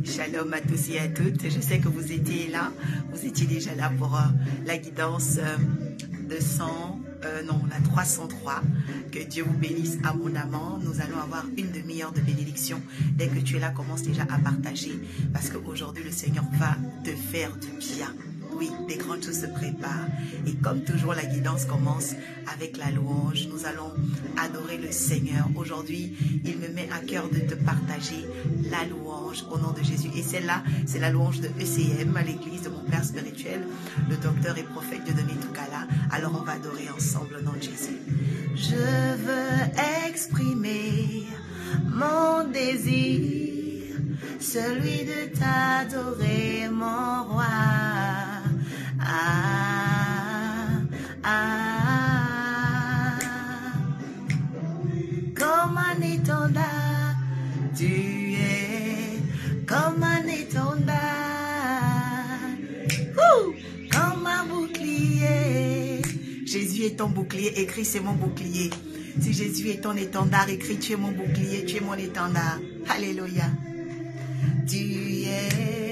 Shalom à tous et à toutes. Je sais que vous étiez là. Vous étiez déjà là pour la guidance la 303. Que Dieu vous bénisse abondamment. Nous allons avoir une demi-heure de bénédiction. Dès que tu es là, commence déjà à partager. Parce qu'aujourd'hui, le Seigneur va te faire du bien. Oui, des grandes choses se préparent. Et comme toujours, la guidance commence avec la louange. Nous allons adorer le Seigneur. Aujourd'hui, il me met à cœur de te partager la louange au nom de Jésus. Et celle-là, c'est la louange de ECM à l'église de mon Père spirituel, le docteur et prophète Dieudonné Toukala. Alors on va adorer ensemble au nom de Jésus. Je veux exprimer mon désir, celui de t'adorer, mon roi. Comme un étendard, tu es comme un étendard, comme un bouclier. Jésus est ton bouclier, écris c'est mon bouclier. Si Jésus est ton étendard, écris tu es mon bouclier, tu es mon étendard. Alléluia. Tu es.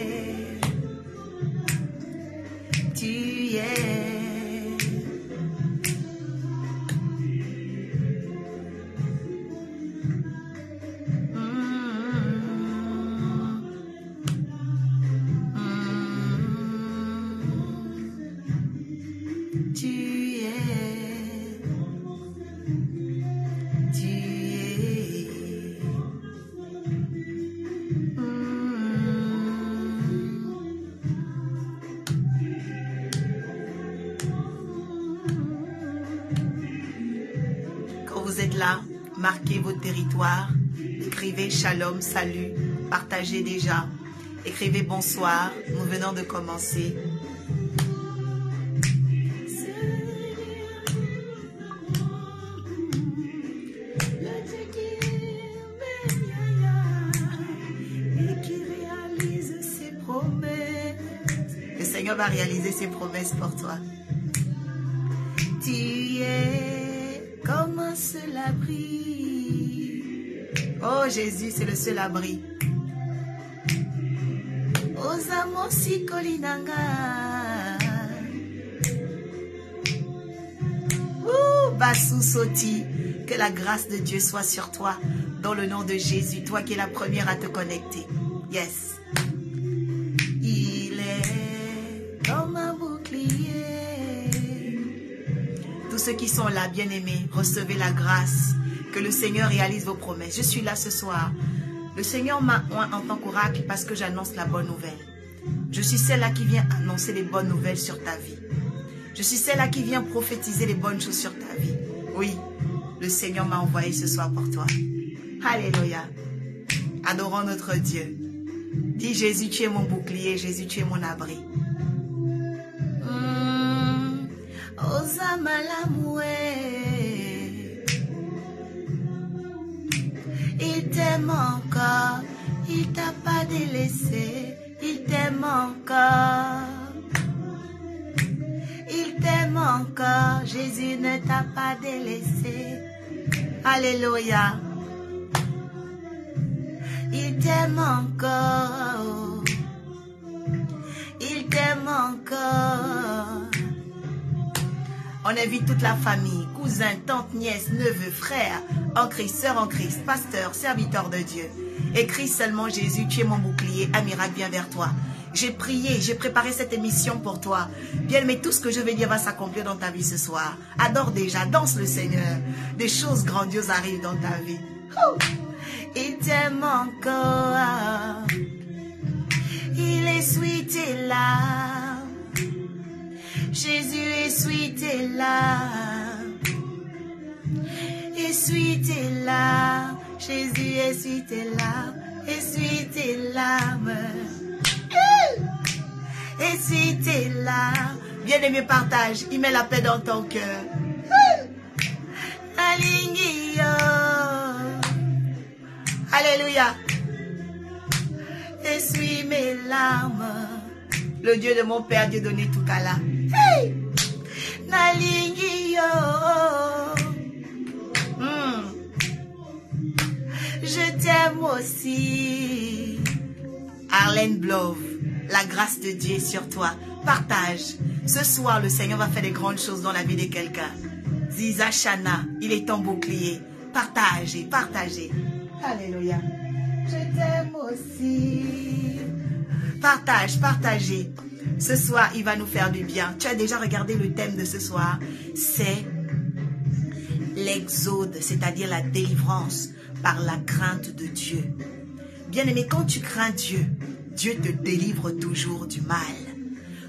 Marquez votre territoire, écrivez shalom, salut, partagez déjà, écrivez bonsoir, nous venons de commencer. Le Seigneur va réaliser ses promesses pour toi. Tu es comme un seul abri. Oh Jésus, c'est le seul abri. Osamo sikolinanga. Basu soti. Que la grâce de Dieu soit sur toi. Dans le nom de Jésus. Toi qui es la première à te connecter. Yes. Il est comme un bouclier. Tous ceux qui sont là, bien-aimés, recevez la grâce. Que le Seigneur réalise vos promesses. Je suis là ce soir. Le Seigneur m'a oint en tant qu'oracle parce que j'annonce la bonne nouvelle. Je suis celle-là qui vient annoncer les bonnes nouvelles sur ta vie. Je suis celle-là qui vient prophétiser les bonnes choses sur ta vie. Oui, le Seigneur m'a envoyé ce soir pour toi. Alléluia. Adorons notre Dieu. Dis Jésus, tu es mon bouclier. Jésus, tu es mon abri. Il t'aime encore, il t'a pas délaissé, il t'aime encore. Il t'aime encore, Jésus ne t'a pas délaissé. Alléluia. Il t'aime encore, il t'aime encore. On invite toute la famille, cousins, tantes, nièces, neveux, frères, en Christ, sœurs en Christ, pasteurs, serviteurs de Dieu. Écris seulement Jésus, tu es mon bouclier, un miracle vient vers toi. J'ai prié, j'ai préparé cette émission pour toi. Bien, mais tout ce que je vais dire va s'accomplir dans ta vie ce soir. Adore déjà, danse le Seigneur. Des choses grandioses arrivent dans ta vie. Il t'aime encore. Il essuie tes larmes. Jésus essuie tes larmes. Essuie tes larmes. Jésus essuie tes larmes. Essuie tes larmes. Essuie tes larmes. Bien-aimé, partage. Il met la paix dans ton cœur. Alléluia. Essuie mes larmes. Le Dieu de mon Père, Dieudonné Toukala. Hey! Nalingi yo. Je t'aime aussi. Marlène Blove, la grâce de Dieu est sur toi. Partage. Ce soir, le Seigneur va faire des grandes choses dans la vie de quelqu'un. Ziza Shana, il est ton bouclier. Partagez, partagez. Alléluia. Je t'aime aussi. Partage, partagez. Ce soir, il va nous faire du bien. Tu as déjà regardé le thème de ce soir? C'est l'exode, c'est-à-dire la délivrance par la crainte de Dieu. Bien-aimé, quand tu crains Dieu, Dieu te délivre toujours du mal.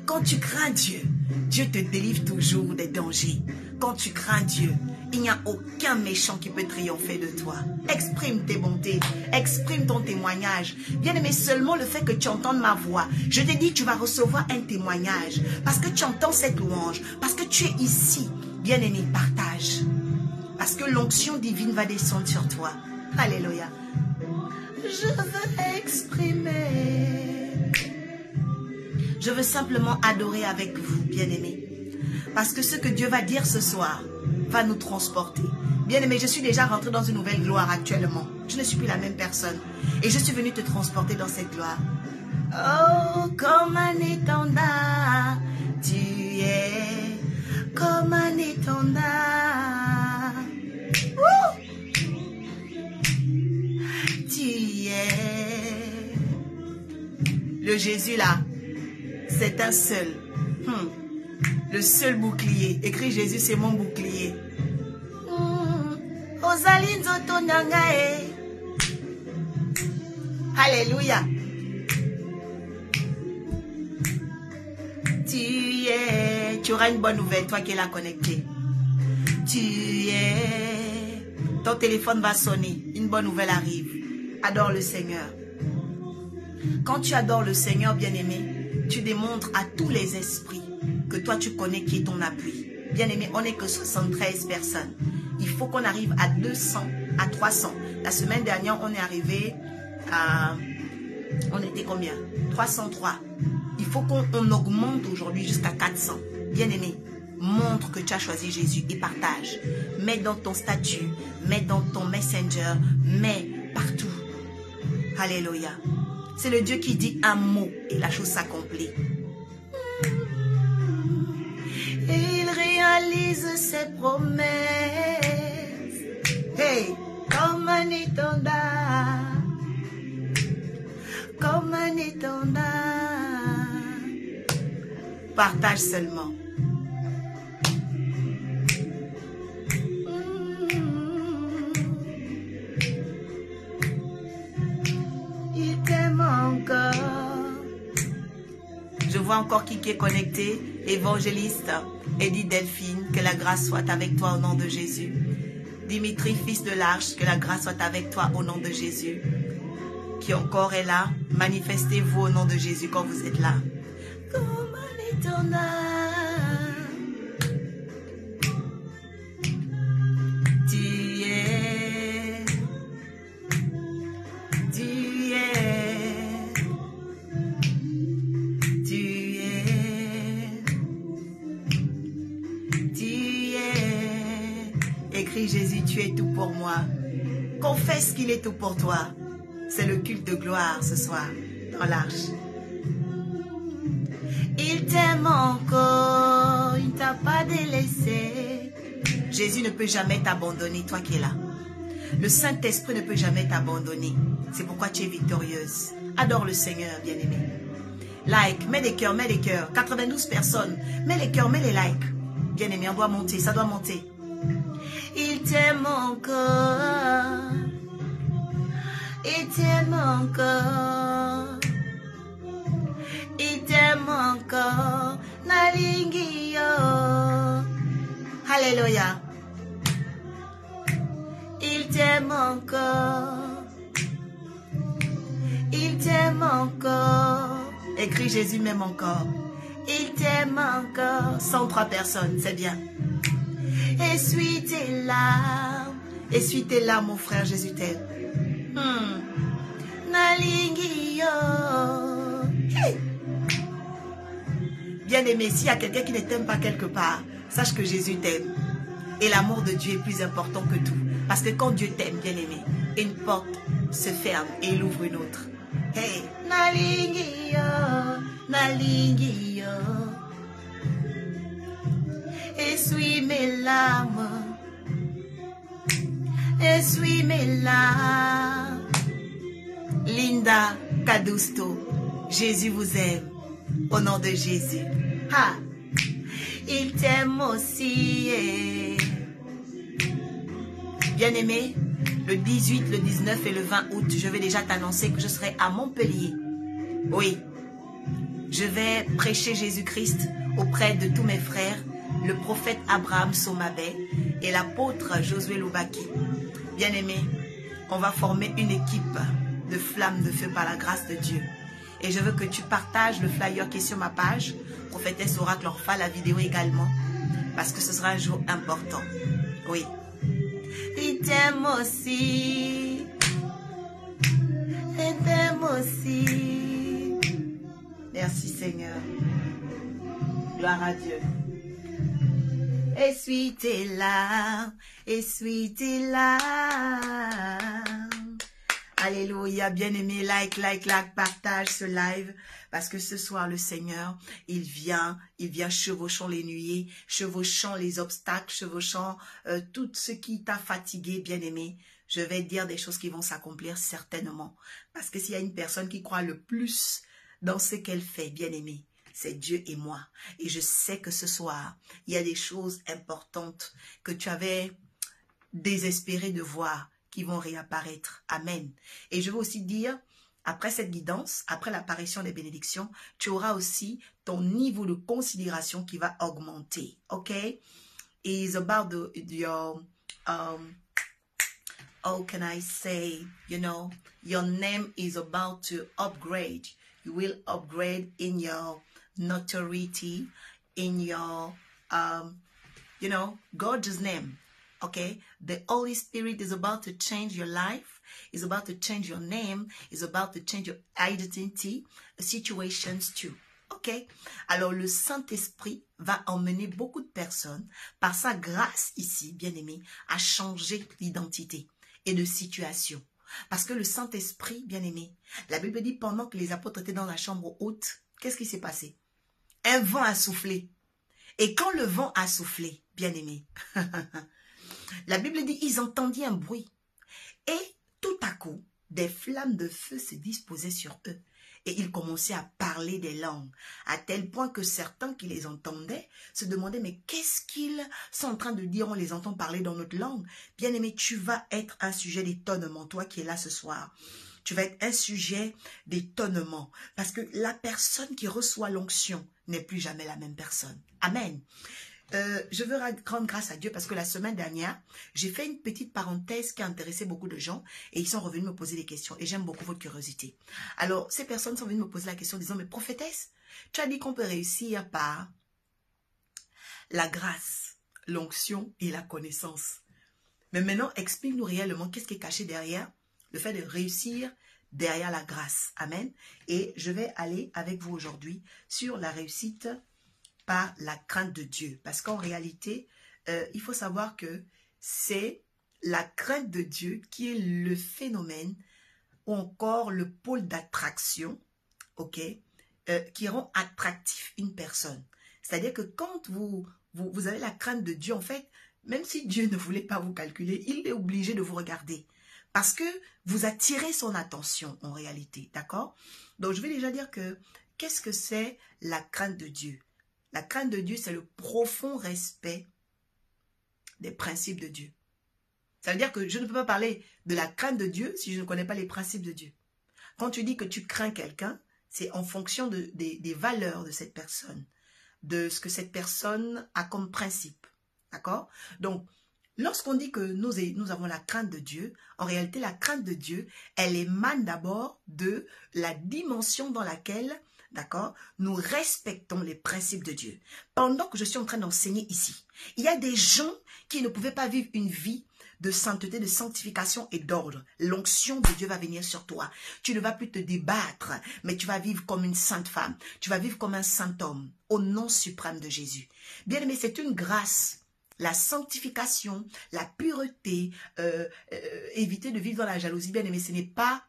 Quand tu crains Dieu, Dieu te délivre toujours des dangers. Quand tu crains Dieu, il n'y a aucun méchant qui peut triompher de toi. Exprime tes bontés, exprime ton témoignage. Bien-aimé, seulement le fait que tu entendes ma voix, je te dis, tu vas recevoir un témoignage. Parce que tu entends cette louange, parce que tu es ici. Bien-aimé, partage. Parce que l'onction divine va descendre sur toi. Alléluia. Je veux exprimer. Je veux simplement adorer avec vous, bien-aimés. Parce que ce que Dieu va dire ce soir va nous transporter. Bien-aimé, je suis déjà rentrée dans une nouvelle gloire actuellement. Je ne suis plus la même personne. Et je suis venue te transporter dans cette gloire. Oh, comme un étendard, tu es comme un étendard. Tu es le Jésus là. C'est un seul. Le seul bouclier. Écris Jésus, c'est mon bouclier. Alléluia. Tu auras une bonne nouvelle, toi qui es là connecté. Ton téléphone va sonner. Une bonne nouvelle arrive. Adore le Seigneur. Quand tu adores le Seigneur, bien-aimé, tu démontres à tous les esprits que toi tu connais qui est ton appui. Bien-aimé, on n'est que 73 personnes. Il faut qu'on arrive à 200, à 300. La semaine dernière, on est arrivé à... On était combien? 303. Il faut qu'on augmente aujourd'hui jusqu'à 400. Bien-aimé, montre que tu as choisi Jésus et partage. Mets dans ton statut, mets dans ton messenger, mets partout. Alléluia. C'est le Dieu qui dit un mot et la chose s'accomplit. Il réalise ses promesses. Hey, comme un étendard. Comme un étendard. Partage seulement. Il t'aime encore. Je vois encore qui est connecté. Évangéliste Edith Delphine, que la grâce soit avec toi au nom de Jésus. Dimitri, fils de l'Arche, que la grâce soit avec toi au nom de Jésus. Qui encore est là, manifestez-vous au nom de Jésus quand vous êtes là. Comme un étendard. Tu es. Tu es. Tu es. Tu es. Écris Jésus, tu es tout pour moi. Confesse qu'il est tout pour toi. C'est le culte de gloire ce soir dans l'arche. Il t'aime encore, il ne t'a pas délaissé. Jésus ne peut jamais t'abandonner, toi qui es là. Le Saint-Esprit ne peut jamais t'abandonner. C'est pourquoi tu es victorieuse. Adore le Seigneur, bien-aimé. Like, mets des cœurs, mets des cœurs. 92 personnes, mets les cœurs, mets les likes. Bien-aimé, on doit monter, ça doit monter. Il t'aime encore. Il t'aime encore. Il t'aime encore. Nalingi yo. Alléluia. Il t'aime encore. Il t'aime encore. Écris Jésus m'aime encore. Il t'aime encore. 103 personnes, c'est bien. Essuie tes larmes. Essuie tes larmes, mon frère, Jésus t'aime. Nalingi yo. Hey. Bien-aimé, s'il y a quelqu'un qui ne t'aime pas quelque part, sache que Jésus t'aime. Et l'amour de Dieu est plus important que tout. Parce que quand Dieu t'aime, bien-aimé, une porte se ferme et il ouvre une autre. Hey, nalingi yo, nalingi yo. Essuie mes larmes, essuie mes larmes. Linda Cadusto, Jésus vous aime. Au nom de Jésus. Ha! Il t'aime aussi. Bien-aimé, le 18, le 19 et le 20 août, je vais déjà t'annoncer que je serai à Montpellier. Oui. Je vais prêcher Jésus-Christ auprès de tous mes frères, le prophète Abraham Somabé et l'apôtre Josué Loubaki. Bien-aimé, on va former une équipe de flammes de feu par la grâce de Dieu. Et je veux que tu partages le flyer qui est sur ma page, Prophétesse Oracle Orpha, la vidéo également, parce que ce sera un jour important. Oui. Il t'aime aussi. Il t'aime aussi. Merci Seigneur. Gloire à Dieu. Essuie tes larmes, essuie tes larmes. Alléluia, bien-aimé, like, partage ce live, parce que ce soir, le Seigneur, il vient chevauchant les nuées, chevauchant les obstacles, chevauchant tout ce qui t'a fatigué, bien-aimé. Je vais dire des choses qui vont s'accomplir certainement, parce que s'il y a une personne qui croit le plus dans ce qu'elle fait, bien-aimé, c'est Dieu et moi. Et je sais que ce soir, il y a des choses importantes que tu avais désespéré de voir, qui vont réapparaître. Amen. Et je veux aussi dire, après cette guidance, après l'apparition des bénédictions, tu auras aussi ton niveau de considération qui va augmenter. OK? It's about your, how can I say, you know, your name is about to upgrade. You will upgrade in your notoriety, in your, you know, God's name. Okay, the Holy Spirit is about to change your life, is about to change your name, is about to change your identity, situations too. Ok, alors le Saint-Esprit va emmener beaucoup de personnes par sa grâce ici, bien-aimé, à changer d'identité et de situation. Parce que le Saint-Esprit, bien-aimé, la Bible dit pendant que les apôtres étaient dans la chambre haute, qu'est-ce qui s'est passé? Un vent a soufflé. Et quand le vent a soufflé, bien-aimé, la Bible dit, ils entendirent un bruit. Et tout à coup, des flammes de feu se disposaient sur eux. Et ils commençaient à parler des langues. À tel point que certains qui les entendaient se demandaient, mais qu'est-ce qu'ils sont en train de dire? On les entend parler dans notre langue. Bien-aimé, tu vas être un sujet d'étonnement, toi qui es là ce soir. Tu vas être un sujet d'étonnement. Parce que la personne qui reçoit l'onction n'est plus jamais la même personne. Amen. Je veux rendre grâce à Dieu parce que la semaine dernière, j'ai fait une petite parenthèse qui a intéressé beaucoup de gens et ils sont revenus me poser des questions et j'aime beaucoup votre curiosité. Alors, ces personnes sont venues me poser la question en disant, mais prophétesse, tu as dit qu'on peut réussir par la grâce, l'onction et la connaissance. Mais maintenant, explique-nous réellement qu'est-ce qui est caché derrière le fait de réussir derrière la grâce. Amen. Et je vais aller avec vous aujourd'hui sur la réussite par la crainte de Dieu. Parce qu'en réalité, il faut savoir que c'est la crainte de Dieu qui est le phénomène ou encore le pôle d'attraction, ok, qui rend attractif une personne. C'est-à-dire que quand vous avez la crainte de Dieu, en fait, même si Dieu ne voulait pas vous calculer, il est obligé de vous regarder. Parce que vous attirez son attention en réalité, d'accord? Donc, je vais déjà dire que qu'est-ce que c'est la crainte de Dieu? La crainte de Dieu, c'est le profond respect des principes de Dieu. Ça veut dire que je ne peux pas parler de la crainte de Dieu si je ne connais pas les principes de Dieu. Quand tu dis que tu crains quelqu'un, c'est en fonction des valeurs de cette personne, de ce que cette personne a comme principe. D'accord? Donc, lorsqu'on dit que nous avons la crainte de Dieu, en réalité, la crainte de Dieu, elle émane d'abord de la dimension dans laquelle, d'accord, nous respectons les principes de Dieu. Pendant que je suis en train d'enseigner ici, il y a des gens qui ne pouvaient pas vivre une vie de sainteté, de sanctification et d'ordre. L'onction de Dieu va venir sur toi. Tu ne vas plus te débattre, mais tu vas vivre comme une sainte femme. Tu vas vivre comme un saint homme, au nom suprême de Jésus. Bien aimé, c'est une grâce la sanctification, la pureté, éviter de vivre dans la jalousie, bien aimé, ce n'est pas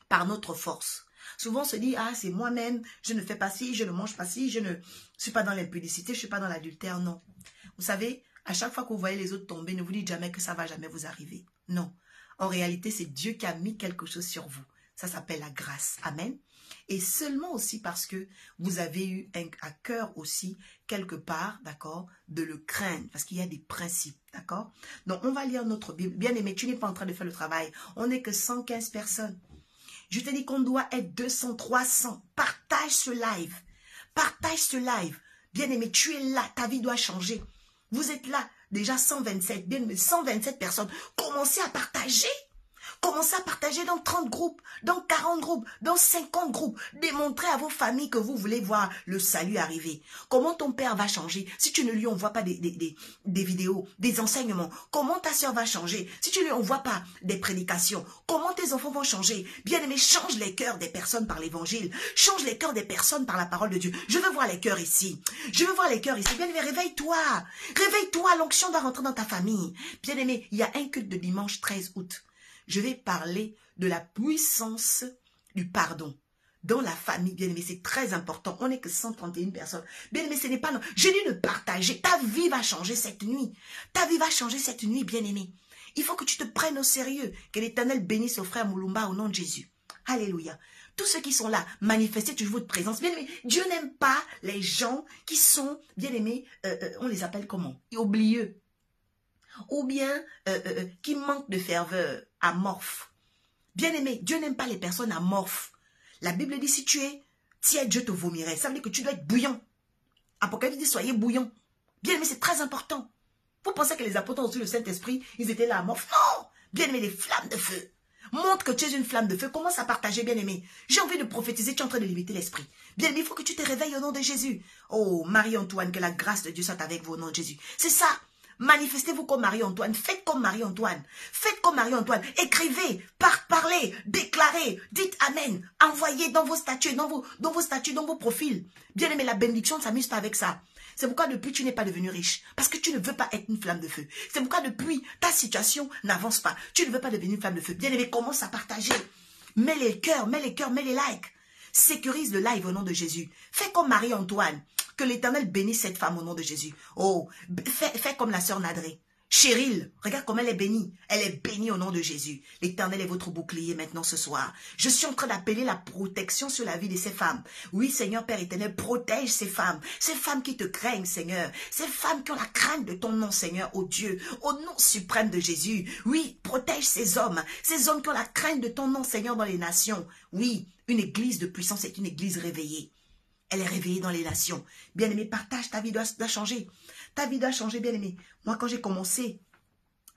par notre force. Souvent on se dit, ah c'est moi-même, je ne fais pas ci, je ne mange pas ci, je ne suis pas dans l'impudicité, je ne suis pas dans l'adultère, non. Vous savez, à chaque fois que vous voyez les autres tomber, ne vous dites jamais que ça ne va jamais vous arriver. Non. En réalité, c'est Dieu qui a mis quelque chose sur vous. Ça s'appelle la grâce. Amen. Et seulement aussi parce que vous avez eu à cœur aussi, quelque part, d'accord, de le craindre. Parce qu'il y a des principes, d'accord. Donc, on va lire notre Bible. Bien aimé, tu n'es pas en train de faire le travail. On n'est que 115 personnes. Je te dis qu'on doit être 200, 300. Partage ce live. Partage ce live. Bien aimé, tu es là. Ta vie doit changer. Vous êtes là. Déjà 127. Bien aimé, 127 personnes. Commencez à partager. Commencez à partager dans 30 groupes, dans 40 groupes, dans 50 groupes. Démontrez à vos familles que vous voulez voir le salut arriver. Comment ton père va changer si tu ne lui envoies pas des vidéos, des enseignements? Comment ta soeur va changer si tu ne lui envoies pas des prédications? Comment tes enfants vont changer? Bien aimé, change les cœurs des personnes par l'évangile. Change les cœurs des personnes par la parole de Dieu. Je veux voir les cœurs ici. Je veux voir les cœurs ici. Bien aimé, réveille-toi. Réveille-toi, l'onction doit rentrer dans ta famille. Bien aimé, il y a un culte de dimanche 13 août. Je vais parler de la puissance du pardon dans la famille, bien aimé. C'est très important. On n'est que 131 personnes. Bien aimé, ce n'est pas non. Je dis de partager. Ta vie va changer cette nuit. Ta vie va changer cette nuit, bien aimé. Il faut que tu te prennes au sérieux. Que l'Éternel bénisse au frère Moulumba au nom de Jésus. Alléluia. Tous ceux qui sont là, manifestez toujours votre présence. Bien aimé, Dieu n'aime pas les gens qui sont, bien aimés, on les appelle comment? Oublieux. Ou bien qui manquent de ferveur, amorphes. Bien aimé, Dieu n'aime pas les personnes amorphes. La Bible dit, si tu es tiède, Dieu te vomirait. Ça veut dire que tu dois être bouillant. Apocalypse dit, soyez bouillant. Bien aimé, c'est très important. Vous pensez que les apôtres ont reçu le Saint-Esprit, ils étaient là amorphes? Non! Bien aimé, les flammes de feu. Montre que tu es une flamme de feu. Commence à partager, bien aimé. J'ai envie de prophétiser, tu es en train de limiter l'esprit. Bien aimé, il faut que tu te réveilles au nom de Jésus. Oh, Marie-Antoine, que la grâce de Dieu soit avec vous au nom de Jésus. C'est ça. Manifestez-vous comme Marie-Antoine. Faites comme Marie-Antoine. Faites comme Marie-Antoine. Écrivez, parlez, déclarez, dites Amen. Envoyez dans vos statuts, dans vos statuts, dans vos profils. Bien aimé, la bénédiction ne s'amuse pas avec ça. C'est pourquoi depuis tu n'es pas devenu riche. Parce que tu ne veux pas être une flamme de feu. C'est pourquoi depuis ta situation n'avance pas. Tu ne veux pas devenir une flamme de feu. Bien aimé, commence à partager. Mets les cœurs, mets les likes. Sécurise le live au nom de Jésus. Fais comme Marie-Antoine. Que l'Éternel bénisse cette femme au nom de Jésus. Oh, fais comme la sœur Nadré. Cheryl, regarde comme elle est bénie. Elle est bénie au nom de Jésus. L'Éternel est votre bouclier maintenant ce soir. Je suis en train d'appeler la protection sur la vie de ces femmes. Oui, Seigneur Père éternel, protège ces femmes qui te craignent, Seigneur. Ces femmes qui ont la crainte de ton nom, Seigneur, oh Dieu, au nom suprême de Jésus. Oui, protège ces hommes qui ont la crainte de ton nom, Seigneur, dans les nations. Oui, une église de puissance est une église réveillée. Elle est réveillée dans les nations. Bien-aimé, partage, ta vie doit changer. Ta vie doit changer, bien-aimé. Moi, quand j'ai commencé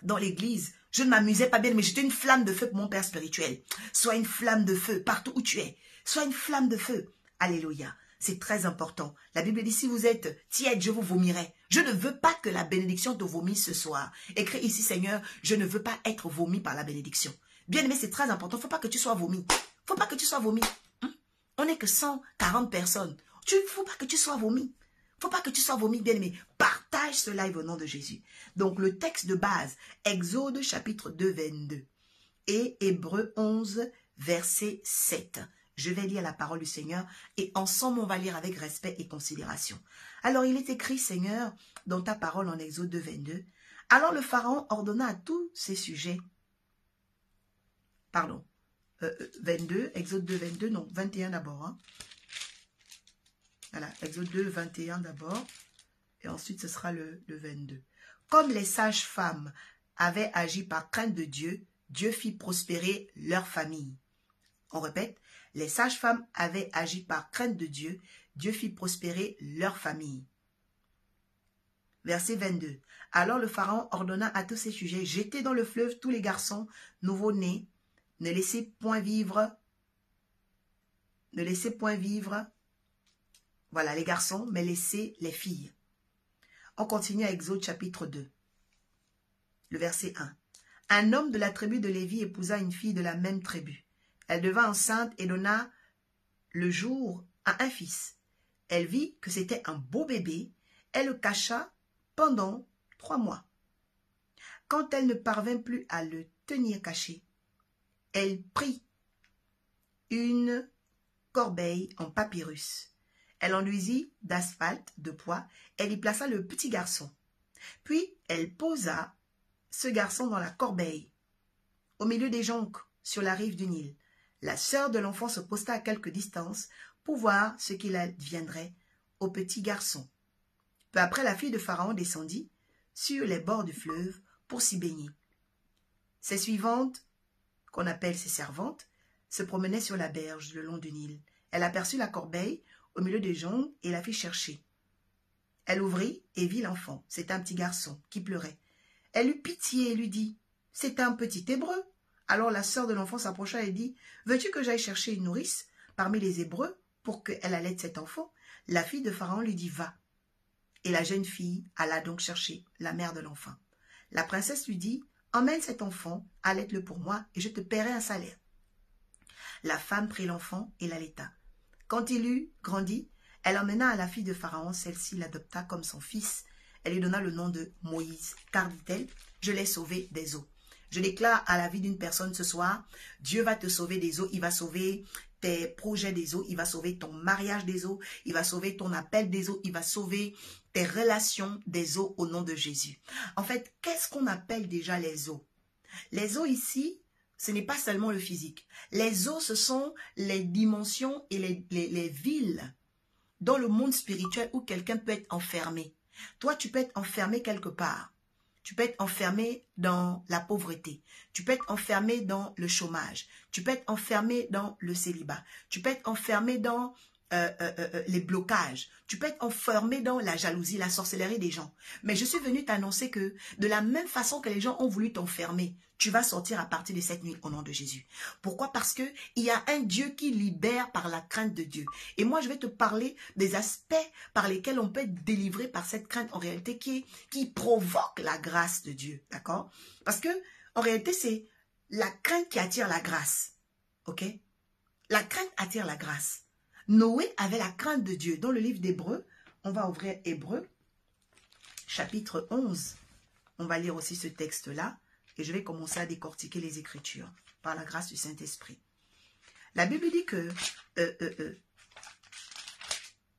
dans l'église, je ne m'amusais pas, bien-aimé. J'étais une flamme de feu pour mon père spirituel. Sois une flamme de feu partout où tu es. Sois une flamme de feu. Alléluia. C'est très important. La Bible dit, si vous êtes tiède, je vous vomirai. Je ne veux pas que la bénédiction te vomisse ce soir. Écris ici, Seigneur, je ne veux pas être vomi par la bénédiction. Bien-aimé, c'est très important. Il ne faut pas que tu sois vomi. Il ne faut pas que tu sois vomi. On n'est que 140 personnes. Il ne faut pas que tu sois vomi. Il ne faut pas que tu sois vomi, bien-aimé. Partage ce live au nom de Jésus. Donc, le texte de base, Exode chapitre 2, 22 et Hébreux 11, verset 7. Je vais lire la parole du Seigneur et ensemble, on va lire avec respect et considération. Alors, il est écrit, Seigneur, dans ta parole en Exode 2, 22. Alors, le Pharaon ordonna à tous ces sujets. Pardon. 22, Exode 2, 22, non, 21 d'abord. Hein. Voilà, Exode 2, 21 d'abord. Et ensuite, ce sera le 22. Comme les sages-femmes avaient agi par crainte de Dieu, Dieu fit prospérer leur famille. On répète, les sages-femmes avaient agi par crainte de Dieu, Dieu fit prospérer leur famille. Verset 22. Alors le Pharaon ordonna à tous ses sujets, jetez dans le fleuve tous les garçons nouveau-nés, ne laissez point vivre, voilà les garçons, mais laissez les filles. On continue à Exode chapitre 2, le verset 1. Un homme de la tribu de Lévi épousa une fille de la même tribu. Elle devint enceinte et donna le jour à un fils. Elle vit que c'était un beau bébé, elle le cacha pendant 3 mois. Quand elle ne parvint plus à le tenir caché, elle prit une corbeille en papyrus. Elle enduisit d'asphalte de pois, elle y plaça le petit garçon. Puis elle posa ce garçon dans la corbeille, au milieu des joncs, sur la rive du Nil. La sœur de l'enfant se posta à quelque distance pour voir ce qu'il adviendrait au petit garçon. Peu après, la fille de Pharaon descendit sur les bords du fleuve pour s'y baigner. Ses suivantes, qu'on appelle ses servantes, se promenaient sur la berge le long du Nil. Elle aperçut la corbeille au milieu des joncs et la fit chercher. Elle ouvrit et vit l'enfant. C'était un petit garçon qui pleurait. Elle eut pitié et lui dit, « C'est un petit Hébreu. » Alors la sœur de l'enfant s'approcha et dit, « Veux-tu que j'aille chercher une nourrice parmi les Hébreux pour qu'elle allaite cet enfant ?» La fille de Pharaon lui dit, « Va. » Et la jeune fille alla donc chercher la mère de l'enfant. La princesse lui dit, « Emmène cet enfant, allaite-le pour moi et je te paierai un salaire. » La femme prit l'enfant et l'allaita. Quand il eut grandi, elle emmena à la fille de Pharaon, celle-ci l'adopta comme son fils. Elle lui donna le nom de Moïse, car, dit-elle, je l'ai sauvé des eaux. Je déclare à la vie d'une personne ce soir, Dieu va te sauver des eaux, il va sauver tes projets des eaux, il va sauver ton mariage des eaux, il va sauver ton appel des eaux, il va sauver tes relations des eaux au nom de Jésus. En fait, qu'est-ce qu'on appelle déjà les eaux? Les eaux ici, ce n'est pas seulement le physique. Les eaux, ce sont les dimensions et les villes dans le monde spirituel où quelqu'un peut être enfermé. Toi, tu peux être enfermé quelque part. Tu peux être enfermé dans la pauvreté. Tu peux être enfermé dans le chômage. Tu peux être enfermé dans le célibat. Tu peux être enfermé dans les blocages. Tu peux être enfermé dans la jalousie, la sorcellerie des gens. Mais je suis venue t'annoncer que de la même façon que les gens ont voulu t'enfermer, tu vas sortir à partir de cette nuit au nom de Jésus. Pourquoi? Parce que il y a un Dieu qui libère par la crainte de Dieu. Et moi, je vais te parler des aspects par lesquels on peut être délivré par cette crainte en réalité qui provoque la grâce de Dieu. D'accord? Parce que en réalité, c'est la crainte qui attire la grâce. Ok? La crainte attire la grâce. Noé avait la crainte de Dieu. Dans le livre d'Hébreux, on va ouvrir Hébreux, chapitre 11. On va lire aussi ce texte-là. Et je vais commencer à décortiquer les Écritures par la grâce du Saint-Esprit. La Bible dit que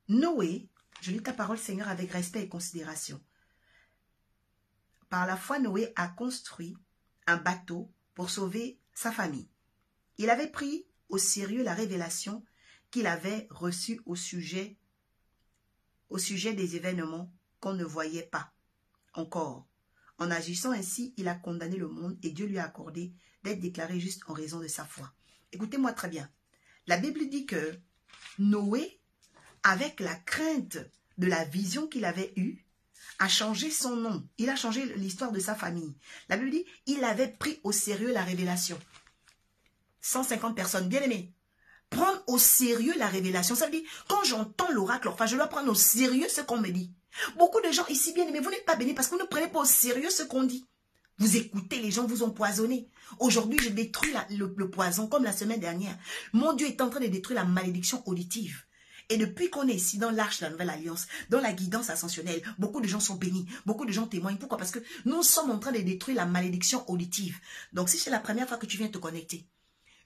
Noé, je lis ta parole Seigneur avec respect et considération. Par la foi, Noé a construit un bateau pour sauver sa famille. Il avait pris au sérieux la révélation qu'il avait reçue au sujet des événements qu'on ne voyait pas encore. En agissant ainsi, il a condamné le monde et Dieu lui a accordé d'être déclaré juste en raison de sa foi. Écoutez-moi très bien. La Bible dit que Noé, avec la crainte de la vision qu'il avait eue, a changé son nom. Il a changé l'histoire de sa famille. La Bible dit il avait pris au sérieux la révélation. 150 personnes, bien aimées. Prendre au sérieux la révélation. Ça veut dire, quand j'entends l'oracle, enfin, je dois prendre au sérieux ce qu'on me dit. Beaucoup de gens ici, bien aimés, vous n'êtes pas bénis parce que vous ne prenez pas au sérieux ce qu'on dit. Vous écoutez, les gens vous ont poisonné. Aujourd'hui, je détruis le poison comme la semaine dernière. Mon Dieu est en train de détruire la malédiction auditive. Et depuis qu'on est ici dans l'arche de la nouvelle alliance, dans la guidance ascensionnelle, beaucoup de gens sont bénis, beaucoup de gens témoignent. Pourquoi? Parce que nous sommes en train de détruire la malédiction auditive. Donc si c'est la première fois que tu viens te connecter,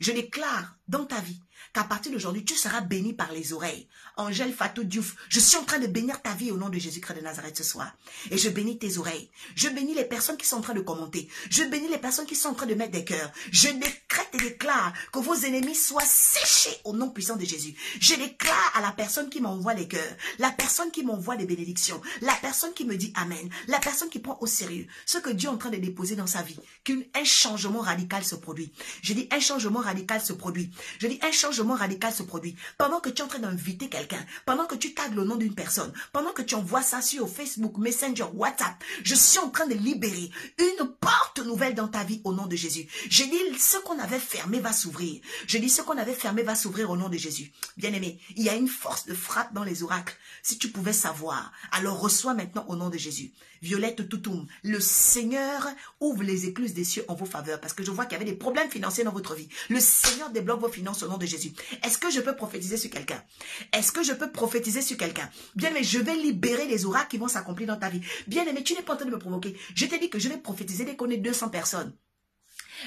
je déclare dans ta vie qu'à partir d'aujourd'hui, tu seras béni par les oreilles. Angèle Fatou Diouf, je suis en train de bénir ta vie au nom de Jésus-Christ de Nazareth ce soir. Et je bénis tes oreilles. Je bénis les personnes qui sont en train de commenter. Je bénis les personnes qui sont en train de mettre des cœurs. Je décrète et déclare que vos ennemis soient séchés au nom puissant de Jésus. Je déclare à la personne qui m'envoie les cœurs, la personne qui m'envoie des bénédictions, la personne qui me dit Amen, la personne qui prend au sérieux ce que Dieu est en train de déposer dans sa vie, qu'un changement radical se produit. Je dis un changement radical se produit. Je dis un changement radical se produit. Pendant que tu es en train d'inviter quelqu'un, pendant que tu tagues le nom d'une personne, pendant que tu envoies ça sur Facebook, Messenger, WhatsApp, je suis en train de libérer une porte nouvelle dans ta vie au nom de Jésus. Je dis ce qu'on avait fermé va s'ouvrir. Je dis ce qu'on avait fermé va s'ouvrir au nom de Jésus. Bien-aimé, il y a une force de frappe dans les oracles. Si tu pouvais savoir, alors reçois maintenant au nom de Jésus. Violette Toutoum, le Seigneur ouvre les écluses des cieux en vos faveurs parce que je vois qu'il y avait des problèmes financiers dans votre vie. Le Seigneur débloque vos finances au nom de Jésus. Est-ce que je peux prophétiser sur quelqu'un? Est-ce que je peux prophétiser sur quelqu'un? Bien-aimé, je vais libérer les oracles qui vont s'accomplir dans ta vie. Bien-aimé, tu n'es pas en train de me provoquer. Je t'ai dit que je vais prophétiser dès qu'on est 200 personnes.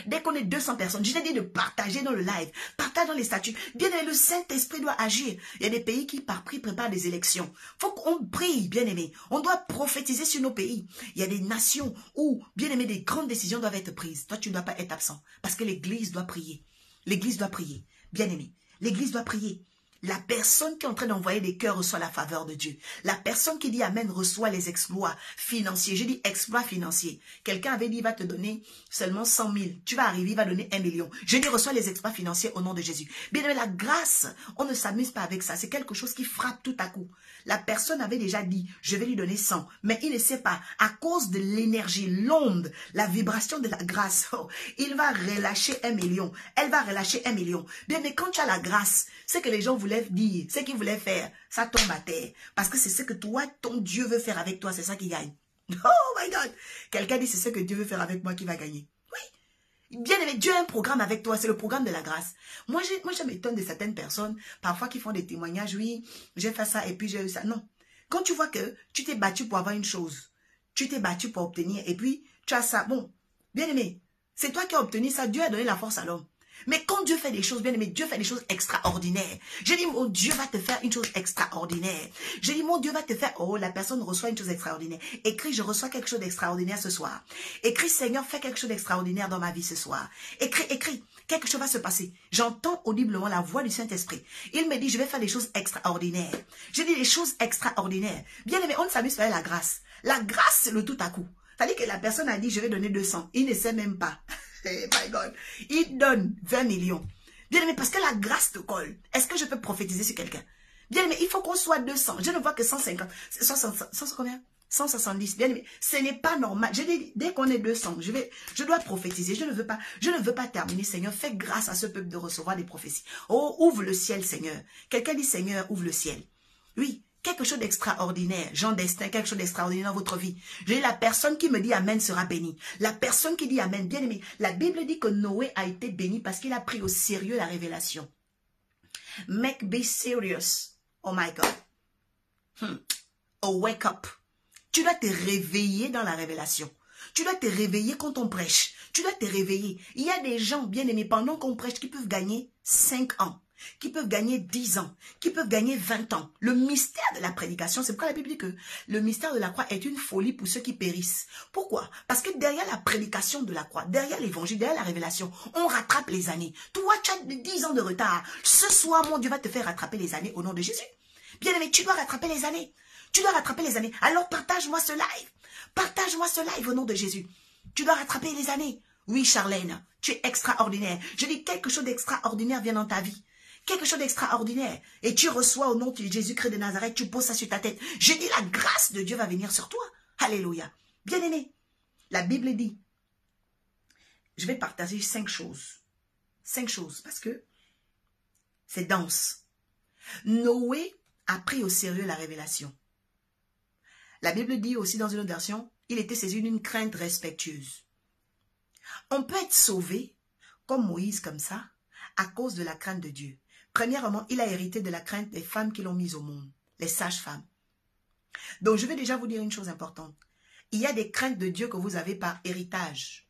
Dès qu'on est 200 personnes, je t'ai dit de partager dans le live, partager dans les statuts. Bien aimé, le Saint-Esprit doit agir. Il y a des pays qui par prix préparent des élections. Faut qu'on prie, bien aimé. On doit prophétiser sur nos pays. Il y a des nations où, bien aimé, des grandes décisions doivent être prises. Toi, tu ne dois pas être absent parce que l'Église doit prier. L'Église doit prier. Bien aimé, l'Église doit prier. La personne qui est en train d'envoyer des cœurs reçoit la faveur de Dieu. La personne qui dit Amen reçoit les exploits financiers. Je dis exploits financiers. Quelqu'un avait dit, il va te donner seulement 100 000. Tu vas arriver, il va donner 1 million. Je dis, reçois les exploits financiers au nom de Jésus. Bien aimé, la grâce, on ne s'amuse pas avec ça. C'est quelque chose qui frappe tout à coup. La personne avait déjà dit, je vais lui donner 100. Mais il ne sait pas, à cause de l'énergie, l'onde, la vibration de la grâce, il va relâcher 1 million. Elle va relâcher 1 million. Bien, mais quand tu as la grâce, c'est que les gens voulaient dire, ce qu'ils voulaient faire, ça tombe à terre. Parce que c'est ce que toi, ton Dieu veut faire avec toi, c'est ça qui gagne. Oh my God! Quelqu'un dit, c'est ce que Dieu veut faire avec moi qui va gagner. Oui. Bien aimé, Dieu a un programme avec toi, c'est le programme de la grâce. Moi, je m'étonne de certaines personnes, parfois qui font des témoignages, oui, j'ai fait ça et puis j'ai eu ça. Non. Quand tu vois que tu t'es battu pour avoir une chose, tu t'es battu pour obtenir et puis tu as ça. Bon, bien aimé, c'est toi qui as obtenu ça, Dieu a donné la force à l'homme. Mais quand Dieu fait des choses, bien aimé, Dieu fait des choses extraordinaires. Je dis, mon Dieu va te faire une chose extraordinaire. Je dis, mon Dieu va te faire, oh, la personne reçoit une chose extraordinaire. Écris, je reçois quelque chose d'extraordinaire ce soir. Écris, Seigneur, fais quelque chose d'extraordinaire dans ma vie ce soir. Écris, quelque chose va se passer. J'entends audiblement la voix du Saint-Esprit. Il me dit, je vais faire des choses extraordinaires. Je dis des choses extraordinaires. Bien aimé, on ne s'amuse pas avec la grâce. La grâce, c'est le tout à coup. C'est-à-dire que la personne a dit, je vais donner 200. Il ne sait même pas. Hey, my God. Il donne 20 millions. Bien aimé, parce que la grâce te colle. Est-ce que je peux prophétiser sur quelqu'un? Bien aimé, il faut qu'on soit 200. Je ne vois que 150. 100 combien? 170. Bien aimé, ce n'est pas normal. Je dis, dès qu'on est 200, je dois prophétiser. Je ne veux pas terminer, Seigneur. Fais grâce à ce peuple de recevoir des prophéties. Oh, ouvre le ciel, Seigneur. Quelqu'un dit, Seigneur, ouvre le ciel. Oui. Quelque chose d'extraordinaire, Jean Destin, quelque chose d'extraordinaire dans votre vie. Je dis, la personne qui me dit Amen sera bénie. La personne qui dit Amen, bien aimé, la Bible dit que Noé a été béni parce qu'il a pris au sérieux la révélation. Make be serious. Oh my God. Oh, wake up. Tu dois te réveiller dans la révélation. Tu dois te réveiller quand on prêche. Tu dois te réveiller. Il y a des gens, bien aimés, pendant qu'on prêche, qui peuvent gagner 5 ans. Qui peuvent gagner 10 ans, qui peuvent gagner 20 ans. Le mystère de la prédication, c'est pourquoi la Bible dit que le mystère de la croix est une folie pour ceux qui périssent. Pourquoi? Parce que derrière la prédication de la croix, derrière l'évangile, derrière la révélation, on rattrape les années. Toi, tu as 10 ans de retard. Ce soir, mon Dieu va te faire rattraper les années au nom de Jésus. Bien aimé, tu dois rattraper les années. Tu dois rattraper les années. Alors partage-moi ce live. Partage-moi ce live au nom de Jésus. Tu dois rattraper les années. Oui, Charlène, tu es extraordinaire. Je dis quelque chose d'extraordinaire vient dans ta vie. Quelque chose d'extraordinaire. Et tu reçois au nom de Jésus-Christ de Nazareth, tu poses ça sur ta tête. Je dis la grâce de Dieu va venir sur toi. Alléluia. Bien aimé, la Bible dit, je vais partager 5 choses. 5 choses parce que c'est dense. Noé a pris au sérieux la révélation. La Bible dit aussi dans une autre version, il était saisi d'une crainte respectueuse. On peut être sauvé, comme Moïse comme ça, à cause de la crainte de Dieu. Premièrement, il a hérité de la crainte des femmes qui l'ont mise au monde, les sages-femmes. Donc, je vais déjà vous dire une chose importante. Il y a des craintes de Dieu que vous avez par héritage.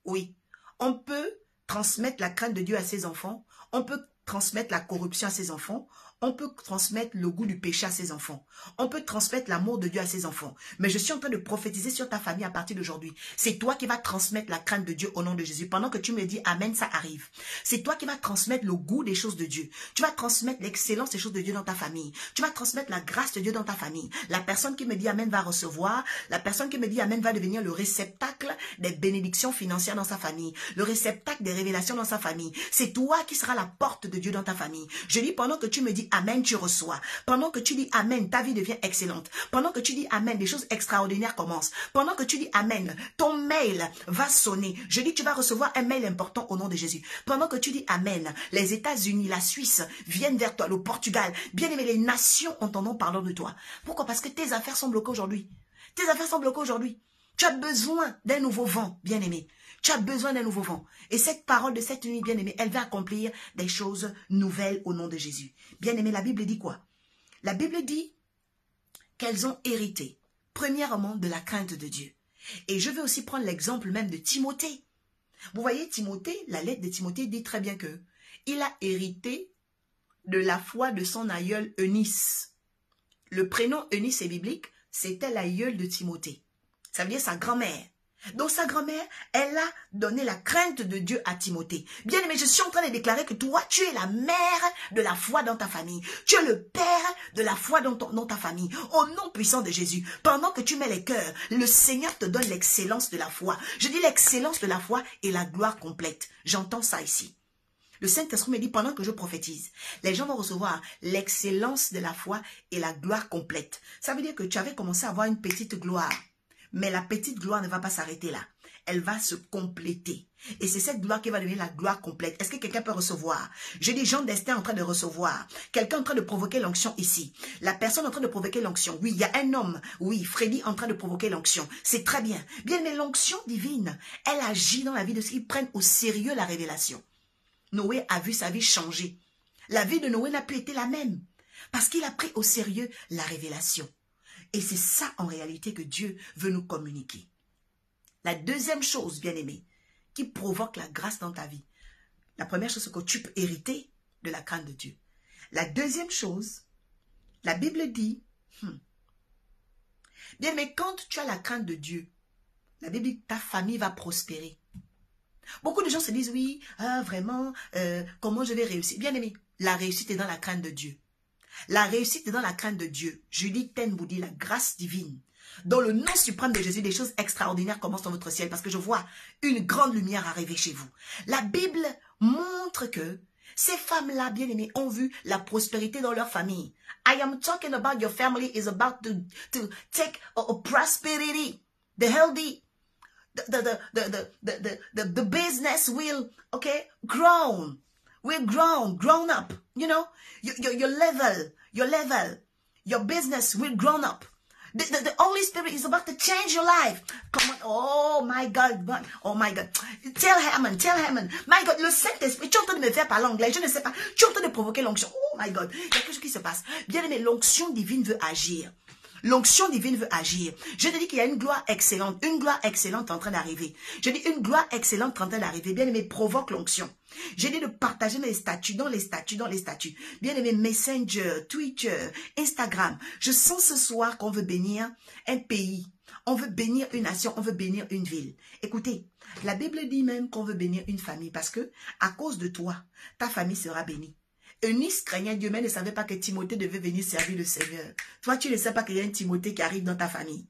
Oui, on peut transmettre la crainte de Dieu à ses enfants, on peut transmettre la corruption à ses enfants, on peut transmettre le goût du péché à ses enfants. On peut transmettre l'amour de Dieu à ses enfants. Mais je suis en train de prophétiser sur ta famille à partir d'aujourd'hui. C'est toi qui vas transmettre la crainte de Dieu au nom de Jésus. Pendant que tu me dis Amen, ça arrive. C'est toi qui vas transmettre le goût des choses de Dieu. Tu vas transmettre l'excellence des choses de Dieu dans ta famille. Tu vas transmettre la grâce de Dieu dans ta famille. La personne qui me dit Amen va recevoir. La personne qui me dit Amen va devenir le réceptacle des bénédictions financières dans sa famille. Le réceptacle des révélations dans sa famille. C'est toi qui seras la porte de Dieu dans ta famille. Je dis pendant que tu me dis Amen, tu reçois. Pendant que tu dis Amen, ta vie devient excellente. Pendant que tu dis Amen, des choses extraordinaires commencent. Pendant que tu dis Amen, ton mail va sonner. Je dis tu vas recevoir un mail important au nom de Jésus. Pendant que tu dis Amen, les États-Unis, la Suisse viennent vers toi, le Portugal. Bien aimé, les nations entendront parler de toi. Pourquoi? Parce que tes affaires sont bloquées aujourd'hui. Tes affaires sont bloquées aujourd'hui. Tu as besoin d'un nouveau vent, bien aimé. Tu as besoin d'un nouveau vent. Et cette parole de cette nuit, bien-aimée, elle va accomplir des choses nouvelles au nom de Jésus. Bien-aimée, la Bible dit quoi? La Bible dit qu'elles ont hérité, premièrement, de la crainte de Dieu. Et je vais aussi prendre l'exemple même de Timothée. Vous voyez, Timothée, la lettre de Timothée dit très bien que il a hérité de la foi de son aïeul Eunice. Le prénom Eunice est biblique, c'était l'aïeul de Timothée. Ça veut dire sa grand-mère. Donc sa grand-mère, elle a donné la crainte de Dieu à Timothée. Bien aimé, je suis en train de déclarer que toi, tu es la mère de la foi dans ta famille. Tu es le père de la foi dans ta famille. Au nom puissant de Jésus, pendant que tu mets les cœurs, le Seigneur te donne l'excellence de la foi. Je dis l'excellence de la foi et la gloire complète. J'entends ça ici. Le Saint-Esprit me dit, pendant que je prophétise, les gens vont recevoir l'excellence de la foi et la gloire complète. Ça veut dire que tu avais commencé à avoir une petite gloire. Mais la petite gloire ne va pas s'arrêter là. Elle va se compléter. Et c'est cette gloire qui va devenir la gloire complète. Est-ce que quelqu'un peut recevoir? Je dis Jean Destin en train de recevoir. Quelqu'un en train de provoquer l'onction ici. La personne en train de provoquer l'onction. Oui, il y a un homme. Oui, Freddy en train de provoquer l'onction. C'est très bien. Bien, mais l'onction divine, elle agit dans la vie de ceux qui prennent au sérieux la révélation. Noé a vu sa vie changer. La vie de Noé n'a plus été la même. Parce qu'il a pris au sérieux la révélation. Et c'est ça en réalité que Dieu veut nous communiquer. La deuxième chose, bien-aimé, qui provoque la grâce dans ta vie. La première chose, c'est que tu peux hériter de la crainte de Dieu. La deuxième chose, la Bible dit, bien-aimé, quand tu as la crainte de Dieu, la Bible dit, ta famille va prospérer. Beaucoup de gens se disent, oui, vraiment, comment je vais réussir? Bien-aimé, la réussite est dans la crainte de Dieu. La réussite est dans la crainte de Dieu. Julie Ten vous dit la grâce divine. Dans le nom suprême de Jésus, des choses extraordinaires commencent dans votre ciel parce que je vois une grande lumière arriver chez vous. La Bible montre que ces femmes-là, bien aimées, ont vu la prospérité dans leur famille. I am talking about your family is about to take a prosperity, the healthy, the business will, okay, grown. We're grown up, you know, your level, your business will grown up. The Holy Spirit is about to change your life. Come on, oh my God, tell Hammond, my God, le Saint-Esprit, tu es en train de me faire parler anglais, je ne sais pas, tu es en train de provoquer l'onction, oh my God, il y a quelque chose qui se passe. Bien aimé, l'onction divine veut agir. L'onction divine veut agir. Je te dis qu'il y a une gloire excellente en train d'arriver. Je dis une gloire excellente en train d'arriver. Bien aimé, provoque l'onction. J'ai dit de partager mes statuts, dans les statuts. Bien aimé, Messenger, Twitter, Instagram. Je sens ce soir qu'on veut bénir un pays. On veut bénir une nation, on veut bénir une ville. Écoutez, la Bible dit même qu'on veut bénir une famille parce que à cause de toi, ta famille sera bénie. Eunice craignait Dieu, mais ne savait pas que Timothée devait venir servir le Seigneur. Toi, tu ne sais pas qu'il y a un Timothée qui arrive dans ta famille.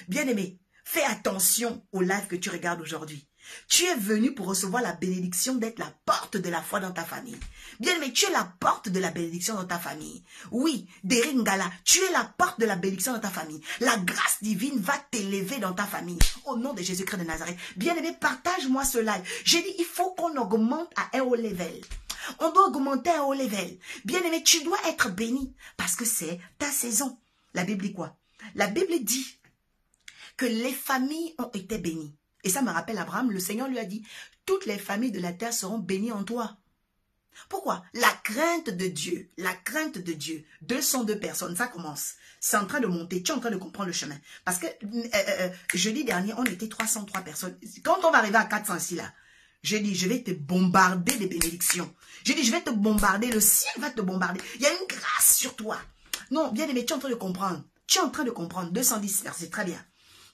Bien-aimé, fais attention au live que tu regardes aujourd'hui. Tu es venu pour recevoir la bénédiction d'être la porte de la foi dans ta famille. Bien-aimé, tu es la porte de la bénédiction dans ta famille. Oui, Deringala, tu es la porte de la bénédiction dans ta famille. La grâce divine va t'élever dans ta famille. Au nom de Jésus-Christ de Nazareth. Bien-aimé, partage-moi ce live. J'ai dit, il faut qu'on augmente à un haut level. On doit augmenter à haut level. Bien-aimé, tu dois être béni parce que c'est ta saison. La Bible dit quoi? La Bible dit que les familles ont été bénies. Et ça me rappelle Abraham, le Seigneur lui a dit, toutes les familles de la terre seront bénies en toi. Pourquoi? La crainte de Dieu, 202 personnes, ça commence. C'est en train de monter, tu es en train de comprendre le chemin. Parce que jeudi dernier, on était 303 personnes. Quand on va arriver à 400 ici là, j'ai dit, je vais te bombarder de bénédictions. J'ai dit, je vais te bombarder, le ciel va te bombarder. Il y a une grâce sur toi. Non, bien aimé, tu es en train de comprendre. 210 versets, très bien.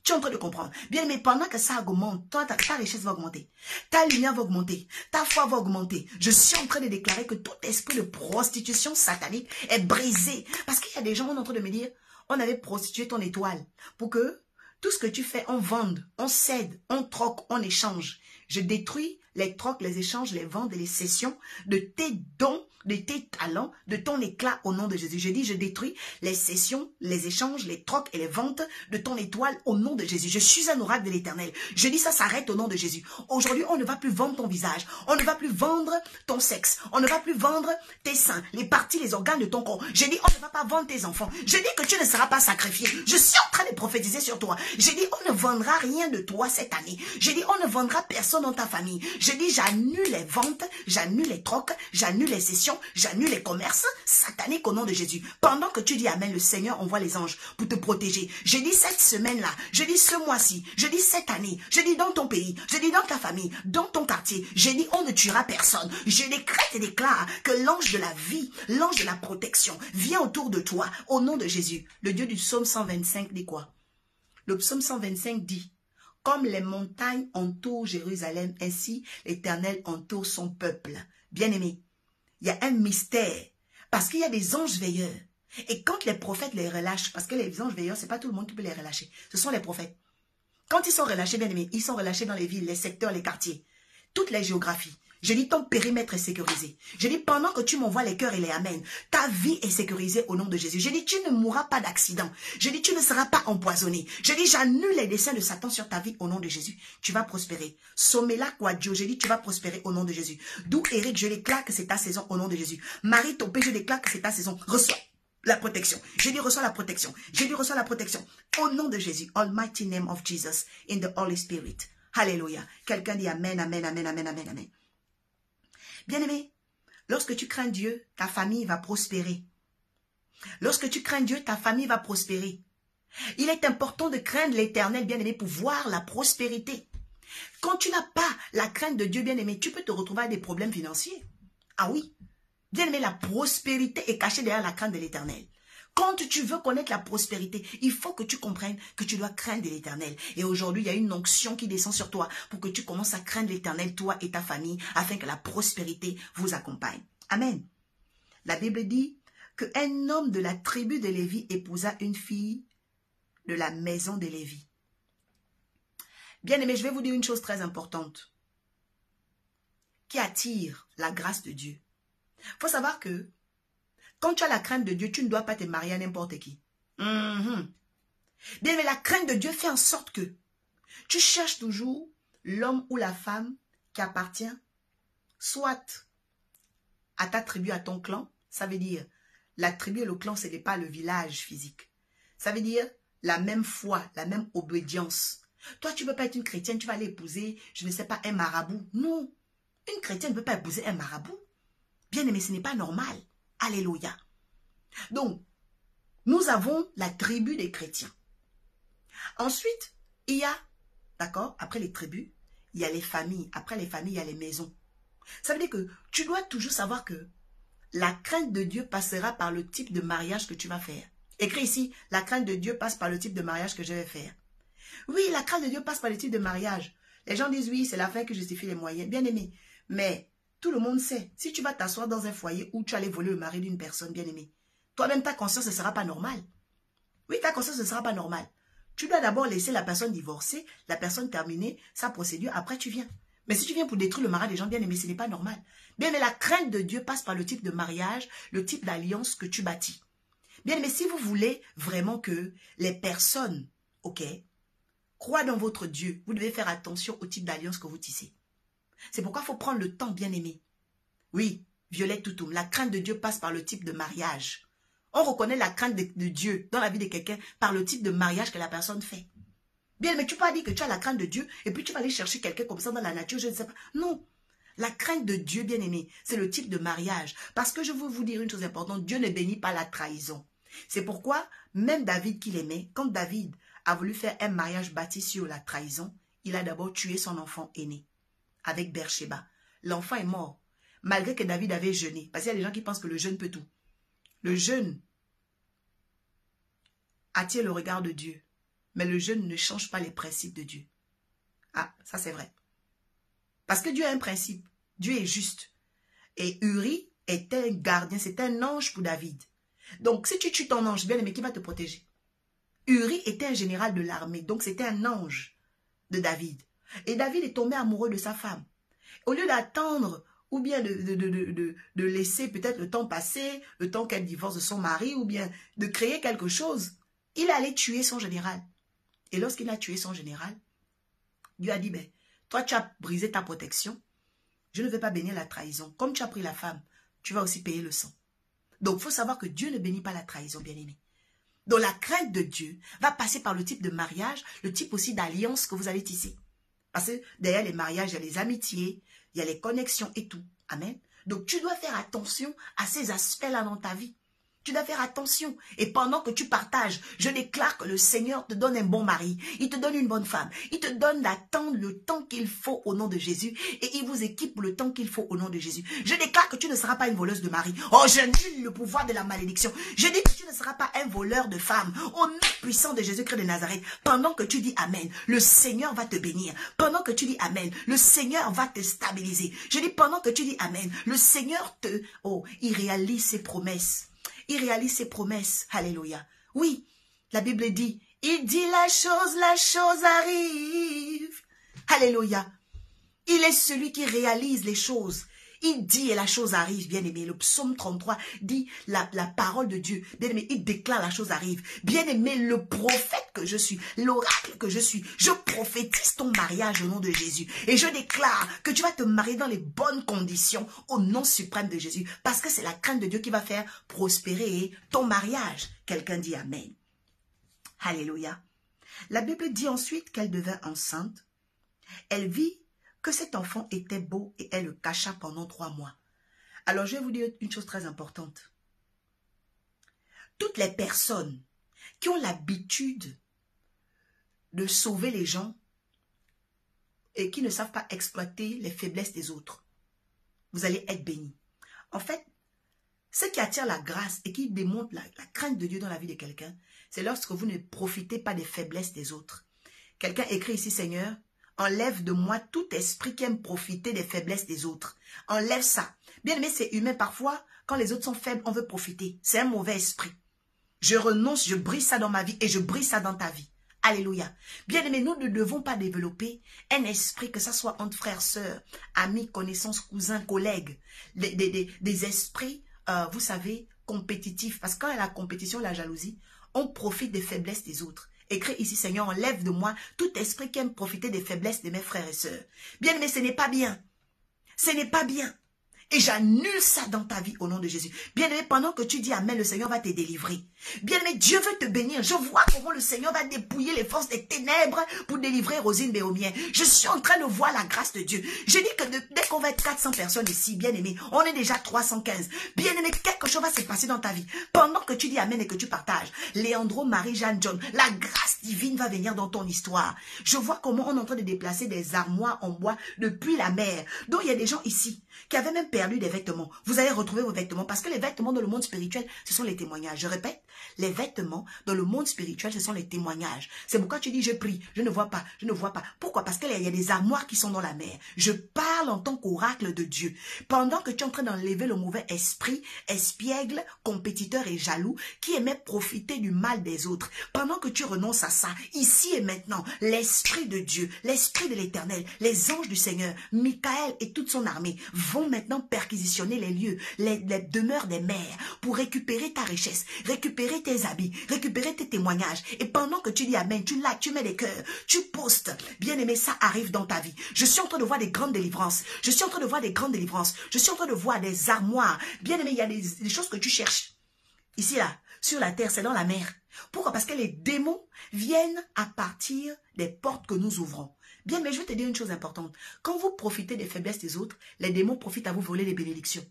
Tu es en train de comprendre. Bien aimé, pendant que ça augmente, toi, ta richesse va augmenter. Ta lumière va augmenter. Ta foi va augmenter. Je suis en train de déclarer que tout esprit de prostitution satanique est brisé. Parce qu'il y a des gens qui sont en train de me dire, on avait prostitué ton étoile. Pour que tout ce que tu fais, on vende, on cède, on troque, on échange. Je détruis les trocs, les échanges, les ventes et les cessions de tes dons de tes talents, de ton éclat au nom de Jésus. Je dis, je détruis les cessions, les échanges, les trocs et les ventes de ton étoile au nom de Jésus. Je suis un oracle de l'Éternel. Je dis, ça s'arrête au nom de Jésus. Aujourd'hui, on ne va plus vendre ton visage. On ne va plus vendre ton sexe. On ne va plus vendre tes seins, les parties, les organes de ton corps. Je dis, on ne va pas vendre tes enfants. Je dis que tu ne seras pas sacrifié. Je suis en train de prophétiser sur toi. Je dis, on ne vendra rien de toi cette année. Je dis, on ne vendra personne dans ta famille. Je dis, j'annule les ventes, j'annule les trocs, j'annule les sessions, j'annule les commerces sataniques au nom de Jésus. Pendant que tu dis amen, le Seigneur envoie les anges pour te protéger. Je dis cette semaine-là, je dis ce mois-ci, je dis cette année, je dis dans ton pays, je dis dans ta famille, dans ton quartier, je dis on ne tuera personne. Je décrète et déclare que l'ange de la vie, l'ange de la protection vient autour de toi au nom de Jésus. Le Dieu du psaume 125 dit quoi? Le psaume 125 dit: comme les montagnes entourent Jérusalem, ainsi l'Éternel entoure son peuple. Bien-aimé, il y a un mystère, parce qu'il y a des anges veilleurs. Et quand les prophètes les relâchent, parce que les anges veilleurs, ce n'est pas tout le monde qui peut les relâcher, ce sont les prophètes. Quand ils sont relâchés, bien-aimés, ils sont relâchés dans les villes, les secteurs, les quartiers, toutes les géographies. Je dis, ton périmètre est sécurisé. Je dis, pendant que tu m'envoies les cœurs et les amènes, ta vie est sécurisée au nom de Jésus. Je dis, tu ne mourras pas d'accident. Je dis, tu ne seras pas empoisonné. Je dis, j'annule les desseins de Satan sur ta vie au nom de Jésus. Tu vas prospérer. Somela Kwadjo, je dis, tu vas prospérer au nom de Jésus. D'où Eric, je déclare que c'est ta saison au nom de Jésus. Marie Topé, je déclare que c'est ta saison. Reçois la protection. Je dis, reçois la protection. Je dis, reçois la protection. Au nom de Jésus. Almighty name of Jesus. In the Holy Spirit. Alléluia. Quelqu'un dit amen, amen, amen, amen, amen, amen. Bien-aimé, lorsque tu crains Dieu, ta famille va prospérer. Lorsque tu crains Dieu, ta famille va prospérer. Il est important de craindre l'Éternel, bien-aimé, pour voir la prospérité. Quand tu n'as pas la crainte de Dieu, bien-aimé, tu peux te retrouver avec des problèmes financiers. Ah oui, bien-aimé, la prospérité est cachée derrière la crainte de l'Éternel. Quand tu veux connaître la prospérité, il faut que tu comprennes que tu dois craindre l'Éternel. Et aujourd'hui, il y a une onction qui descend sur toi pour que tu commences à craindre l'Éternel, toi et ta famille, afin que la prospérité vous accompagne. Amen. La Bible dit qu'un homme de la tribu de Lévi épousa une fille de la maison de Lévi. Bien aimé, je vais vous dire une chose très importante qui attire la grâce de Dieu. Il faut savoir que quand tu as la crainte de Dieu, tu ne dois pas te marier à n'importe qui. Bien, mais la crainte de Dieu fait en sorte que tu cherches toujours l'homme ou la femme qui appartient soit à ta tribu, à ton clan. Ça veut dire, la tribu et le clan, ce n'est pas le village physique. Ça veut dire la même foi, la même obédience. Toi, tu ne peux pas être une chrétienne, tu vas aller épouser, je ne sais pas, un marabout. Non, une chrétienne ne peut pas épouser un marabout. Bien aimé, ce n'est pas normal. Alléluia. Donc, nous avons la tribu des chrétiens. Ensuite, il y a, d'accord, après les tribus, il y a les familles. Après les familles, il y a les maisons. Ça veut dire que tu dois toujours savoir que la crainte de Dieu passera par le type de mariage que tu vas faire. Écrit ici, la crainte de Dieu passe par le type de mariage que je vais faire. Oui, la crainte de Dieu passe par le type de mariage. Les gens disent oui, c'est la fin qui justifie les moyens. Bien aimé, mais tout le monde sait, si tu vas t'asseoir dans un foyer où tu allais voler le mari d'une personne, bien aimée, toi-même ta conscience ne sera pas normale. Oui, ta conscience ne sera pas normale. Tu dois d'abord laisser la personne divorcer, la personne terminer sa procédure, après tu viens. Mais si tu viens pour détruire le mari des gens, bien aimé, ce n'est pas normal. Bien aimé, la crainte de Dieu passe par le type de mariage, le type d'alliance que tu bâtis. Bien aimé, si vous voulez vraiment que les personnes, ok, croient dans votre Dieu, vous devez faire attention au type d'alliance que vous tissez. C'est pourquoi il faut prendre le temps, bien aimé. Oui, Violette Toutoum, la crainte de Dieu passe par le type de mariage. On reconnaît la crainte de Dieu dans la vie de quelqu'un par le type de mariage que la personne fait. Bien, mais tu peux pas dire que tu as la crainte de Dieu et puis tu vas aller chercher quelqu'un comme ça dans la nature, je ne sais pas. Non, la crainte de Dieu, bien aimé, c'est le type de mariage. Parce que je veux vous dire une chose importante, Dieu ne bénit pas la trahison. C'est pourquoi, même David qui l'aimait, quand David a voulu faire un mariage bâti sur la trahison, il a d'abord tué son enfant aîné avec Bersheba. L'enfant est mort, malgré que David avait jeûné. Parce qu'il y a des gens qui pensent que le jeûne peut tout. Le jeûne attire le regard de Dieu, mais le jeûne ne change pas les principes de Dieu. Ah, ça c'est vrai. Parce que Dieu a un principe. Dieu est juste. Et Uri était un gardien, c'était un ange pour David. Donc, si tu tues ton ange, bien aimé, qui va te protéger? Uri était un général de l'armée, donc c'était un ange de David. Et David est tombé amoureux de sa femme. Au lieu d'attendre ou bien de laisser peut-être le temps passer, le temps qu'elle divorce de son mari, ou bien de créer quelque chose. Il allait tuer son général. Et lorsqu'il a tué son général, Dieu a dit, ben, toi tu as brisé ta protection, je ne vais pas bénir la trahison. Comme tu as pris la femme, tu vas aussi payer le sang. Donc, il faut savoir que Dieu ne bénit pas la trahison, bien-aimé. Donc, la crainte de Dieu va passer par le type de mariage, le type aussi d'alliance que vous allez tisser. Parce que derrière les mariages, il y a les amitiés, il y a les connexions et tout. Amen. Donc, tu dois faire attention à ces aspects-là dans ta vie. Tu dois faire attention. Et pendant que tu partages, je déclare que le Seigneur te donne un bon mari. Il te donne une bonne femme. Il te donne le temps qu'il faut au nom de Jésus. Et il vous équipe le temps qu'il faut au nom de Jésus. Je déclare que tu ne seras pas une voleuse de mari. Oh, j'annule le pouvoir de la malédiction. Je dis que tu ne seras pas un voleur de femme. Au nom puissant de Jésus-Christ de Nazareth. Pendant que tu dis Amen, le Seigneur va te bénir. Pendant que tu dis Amen, le Seigneur va te stabiliser. Je dis pendant que tu dis Amen, le Seigneur il réalise ses promesses. Il réalise ses promesses. Alléluia. Oui, la Bible dit, il dit la chose arrive. Alléluia. Il est celui qui réalise les choses. Il dit et la chose arrive, bien-aimé. Le psaume 33 dit la parole de Dieu. Bien-aimé, il déclare la chose arrive. Bien-aimé, le prophète que je suis, l'oracle que je suis, je prophétise ton mariage au nom de Jésus. Et je déclare que tu vas te marier dans les bonnes conditions au nom suprême de Jésus. Parce que c'est la crainte de Dieu qui va faire prospérer ton mariage. Quelqu'un dit Amen. Alléluia. La Bible dit ensuite qu'elle devint enceinte. Elle vit que cet enfant était beau et elle le cacha pendant 3 mois. Alors, je vais vous dire une chose très importante. Toutes les personnes qui ont l'habitude de sauver les gens et qui ne savent pas exploiter les faiblesses des autres, vous allez être bénis. En fait, ce qui attire la grâce et qui démontre la crainte de Dieu dans la vie de quelqu'un, c'est lorsque vous ne profitez pas des faiblesses des autres. Quelqu'un écrit ici, Seigneur, enlève de moi tout esprit qui aime profiter des faiblesses des autres. Enlève ça. Bien aimé, c'est humain. Parfois, quand les autres sont faibles, on veut profiter. C'est un mauvais esprit. Je renonce, je brise ça dans ma vie et je brise ça dans ta vie. Alléluia. Bien aimé, nous ne devons pas développer un esprit, que ça soit entre frères, sœurs, amis, connaissances, cousins, collègues. Des esprits, vous savez, compétitifs. Parce que quand il y a la compétition, la jalousie, on profite des faiblesses des autres. Écrit ici, Seigneur, enlève de moi tout esprit qui aime profiter des faiblesses de mes frères et sœurs. Bien aimé, ce n'est pas bien. Ce n'est pas bien. Et j'annule ça dans ta vie au nom de Jésus. Bien-aimé, pendant que tu dis Amen, le Seigneur va te délivrer. Bien-aimé, Dieu veut te bénir. Je vois comment le Seigneur va dépouiller les forces des ténèbres pour délivrer Rosine Béomienne. Je suis en train de voir la grâce de Dieu. Je dis que dès qu'on va être 400 personnes ici, bien-aimé, on est déjà 315. Bien-aimé, quelque chose va se passer dans ta vie. Pendant que tu dis Amen et que tu partages, Léandro, Marie, Jeanne, John, la grâce divine va venir dans ton histoire. Je vois comment on est en train de déplacer des armoires en bois depuis la mer. Donc, il y a des gens ici qui avaient même perdu des vêtements. Vous allez retrouver vos vêtements parce que les vêtements dans le monde spirituel, ce sont les témoignages. Je répète, les vêtements dans le monde spirituel, ce sont les témoignages. C'est pourquoi tu dis, je prie, je ne vois pas, je ne vois pas. Pourquoi? Parce qu'il y a des armoires qui sont dans la mer. Je parle en tant qu'oracle de Dieu. Pendant que tu es en train d'enlever le mauvais esprit, espiègle, compétiteur et jaloux, qui aimait profiter du mal des autres, pendant que tu renonces à ça, ici et maintenant, l'esprit de Dieu, l'esprit de l'Éternel, les anges du Seigneur, Michael et toute son armée vont maintenant perquisitionner les lieux, les demeures des mers pour récupérer ta richesse, récupérer tes habits, récupérer tes témoignages. Et pendant que tu dis Amen, tu likes, tu mets des cœurs, tu postes. Bien aimé, ça arrive dans ta vie. Je suis en train de voir des grandes délivrances. Je suis en train de voir des grandes délivrances. Je suis en train de voir des armoires. Bien aimé, il y a des choses que tu cherches. Ici, là, sur la terre, c'est dans la mer. Pourquoi? Parce que les démons viennent à partir des portes que nous ouvrons. Bien, mais je vais te dire une chose importante. Quand vous profitez des faiblesses des autres, les démons profitent à vous voler les bénédictions.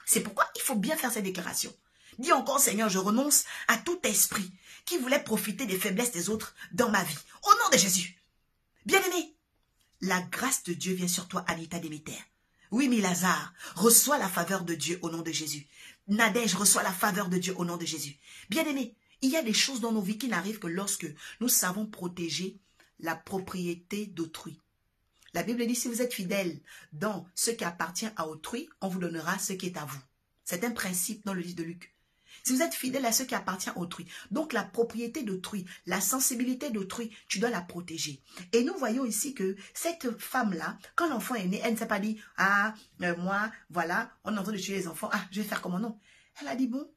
C'est pourquoi il faut bien faire ces déclarations. Dis encore, Seigneur, je renonce à tout esprit qui voulait profiter des faiblesses des autres dans ma vie. Au nom de Jésus. Bien-aimé, la grâce de Dieu vient sur toi, Anita Déméter. Oui, mais Lazare, reçois la faveur de Dieu au nom de Jésus. Nadège, reçois la faveur de Dieu au nom de Jésus. Bien-aimé, il y a des choses dans nos vies qui n'arrivent que lorsque nous savons protéger la propriété d'autrui. La Bible dit, si vous êtes fidèle dans ce qui appartient à autrui, on vous donnera ce qui est à vous. C'est un principe dans le livre de Luc. Si vous êtes fidèle à ce qui appartient à autrui, donc la propriété d'autrui, la sensibilité d'autrui, tu dois la protéger. Et nous voyons ici que cette femme-là, quand l'enfant est né, elle ne s'est pas dit, ah, moi, voilà, on est en train de tuer les enfants, ah, je vais faire comment non. Elle a dit, bon,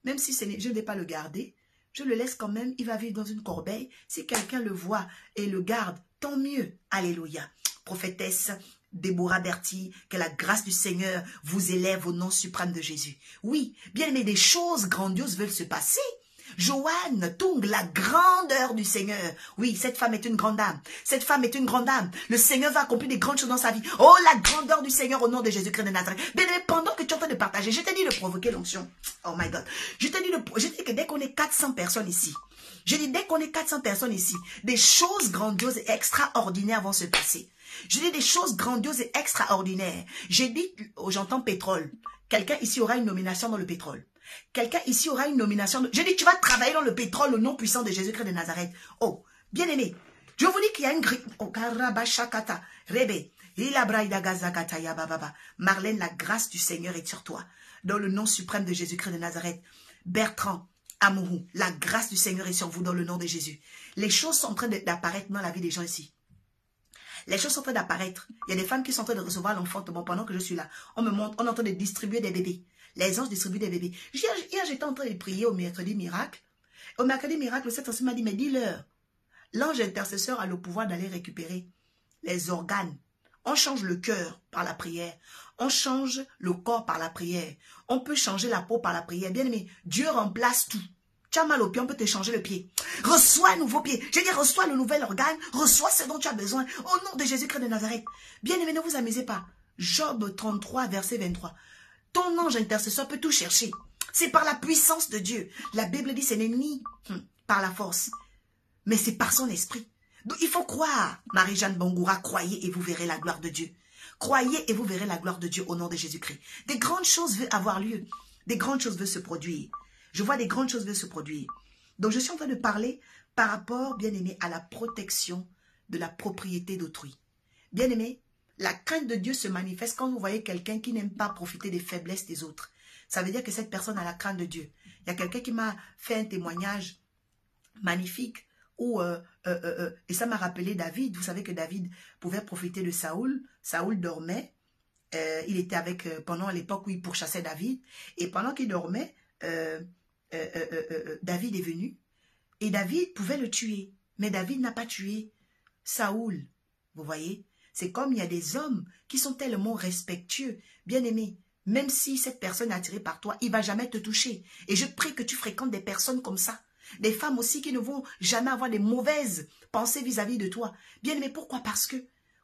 même si je ne vais pas le garder, je le laisse quand même, il va vivre dans une corbeille. Si quelqu'un le voit et le garde, tant mieux. Alléluia. Prophétesse Déborah Berti, que la grâce du Seigneur vous élève au nom suprême de Jésus. Oui, bien aimé, des choses grandioses veulent se passer. Joanne Tung, la grandeur du Seigneur. Oui, cette femme est une grande dame. Cette femme est une grande dame. Le Seigneur va accomplir des grandes choses dans sa vie. Oh, la grandeur du Seigneur au nom de Jésus-Christ de Nazareth. Bien aimé, pendant que tu es en train de partager, je t'ai dit de provoquer l'onction. Oh my God. Je t'ai dit que dès qu'on est 400 personnes ici, je dis dès qu'on est 400 personnes ici, des choses grandioses et extraordinaires vont se passer. Je dis des choses grandioses et extraordinaires. J'ai dit, oh, j'entends pétrole. Quelqu'un ici aura une nomination dans le pétrole. Quelqu'un ici aura une nomination. Je dis, tu vas travailler dans le pétrole au nom puissant de Jésus-Christ de Nazareth. Oh, bien aimé, je vous dis qu'il y a une grille. Oh, Karabashakata, Rebe, Marlène, la grâce du Seigneur est sur toi. Dans le nom suprême de Jésus-Christ de Nazareth. Bertrand, Amourou, la grâce du Seigneur est sur vous dans le nom de Jésus. Les choses sont en train d'apparaître dans la vie des gens ici. Les choses sont en train d'apparaître. Il y a des femmes qui sont en train de recevoir l'enfantement pendant que je suis là. On me montre, on est en train de distribuer des bébés. Les anges distribuent des bébés. Hier, j'étais en train de prier au mercredi miracle. Au mercredi miracle, le Saint-Esprit m'a dit, mais dis-leur, l'ange intercesseur a le pouvoir d'aller récupérer les organes. On change le cœur par la prière. On change le corps par la prière. On peut changer la peau par la prière. Bien aimé, Dieu remplace tout. Tu as mal au pied, on peut te changer le pied. Reçois un nouveau pied. Je dis, reçois le nouvel organe. Reçois ce dont tu as besoin. Au nom de Jésus-Christ de Nazareth. Bien aimé, ne vous amusez pas. Job 33, verset 23. Ton ange intercesseur peut tout chercher. C'est par la puissance de Dieu. La Bible dit, ce n'est ni par la force, mais c'est par son esprit. Donc il faut croire. Marie-Jeanne Bangoura, croyez et vous verrez la gloire de Dieu. Croyez et vous verrez la gloire de Dieu au nom de Jésus-Christ. Des grandes choses veulent avoir lieu. Des grandes choses veulent se produire. Je vois des grandes choses veulent se produire. Donc je suis en train de parler par rapport, bien aimé, à la protection de la propriété d'autrui. Bien aimé, la crainte de Dieu se manifeste quand vous voyez quelqu'un qui n'aime pas profiter des faiblesses des autres. Ça veut dire que cette personne a la crainte de Dieu. Il y a quelqu'un qui m'a fait un témoignage magnifique où, et ça m'a rappelé David. Vous savez que David pouvait profiter de Saoul. Saoul dormait. Il était avec, pendant l'époque où il pourchassait David. Et pendant qu'il dormait, David est venu. Et David pouvait le tuer. Mais David n'a pas tué Saoul. Vous voyez? C'est comme il y a des hommes qui sont tellement respectueux, bien-aimés. Même si cette personne est attirée par toi, il ne va jamais te toucher. Et je prie que tu fréquentes des personnes comme ça. Des femmes aussi qui ne vont jamais avoir des mauvaises pensées vis-à-vis de toi. Bien-aimés, pourquoi? Parce que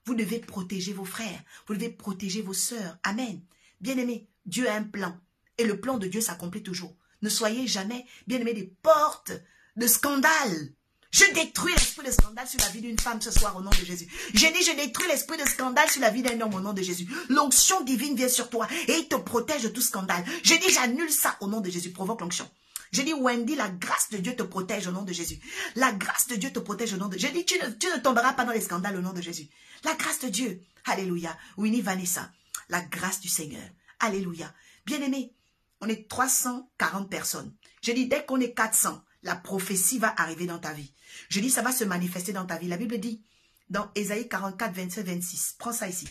vous devez protéger vos frères. Vous devez protéger vos sœurs. Amen. Bien-aimés, Dieu a un plan. Et le plan de Dieu s'accomplit toujours. Ne soyez jamais, bien-aimés, des portes de scandale. Je détruis l'esprit de scandale sur la vie d'une femme ce soir au nom de Jésus. J'ai dit, je détruis l'esprit de scandale sur la vie d'un homme au nom de Jésus. L'onction divine vient sur toi et il te protège de tout scandale. J'ai dit, j'annule ça au nom de Jésus. Provoque l'onction. J'ai dit, Wendy, la grâce de Dieu te protège au nom de Jésus. La grâce de Dieu te protège au nom de Jésus. J'ai dit, tu ne tomberas pas dans les scandales au nom de Jésus. La grâce de Dieu. Alléluia. Winnie Vanessa. La grâce du Seigneur. Alléluia. Bien-aimé, on est 340 personnes. J'ai dit, dès qu'on est 400, la prophétie va arriver dans ta vie. Je dis, ça va se manifester dans ta vie. La Bible dit, dans Ésaïe 44, 27, 26, prends ça ici.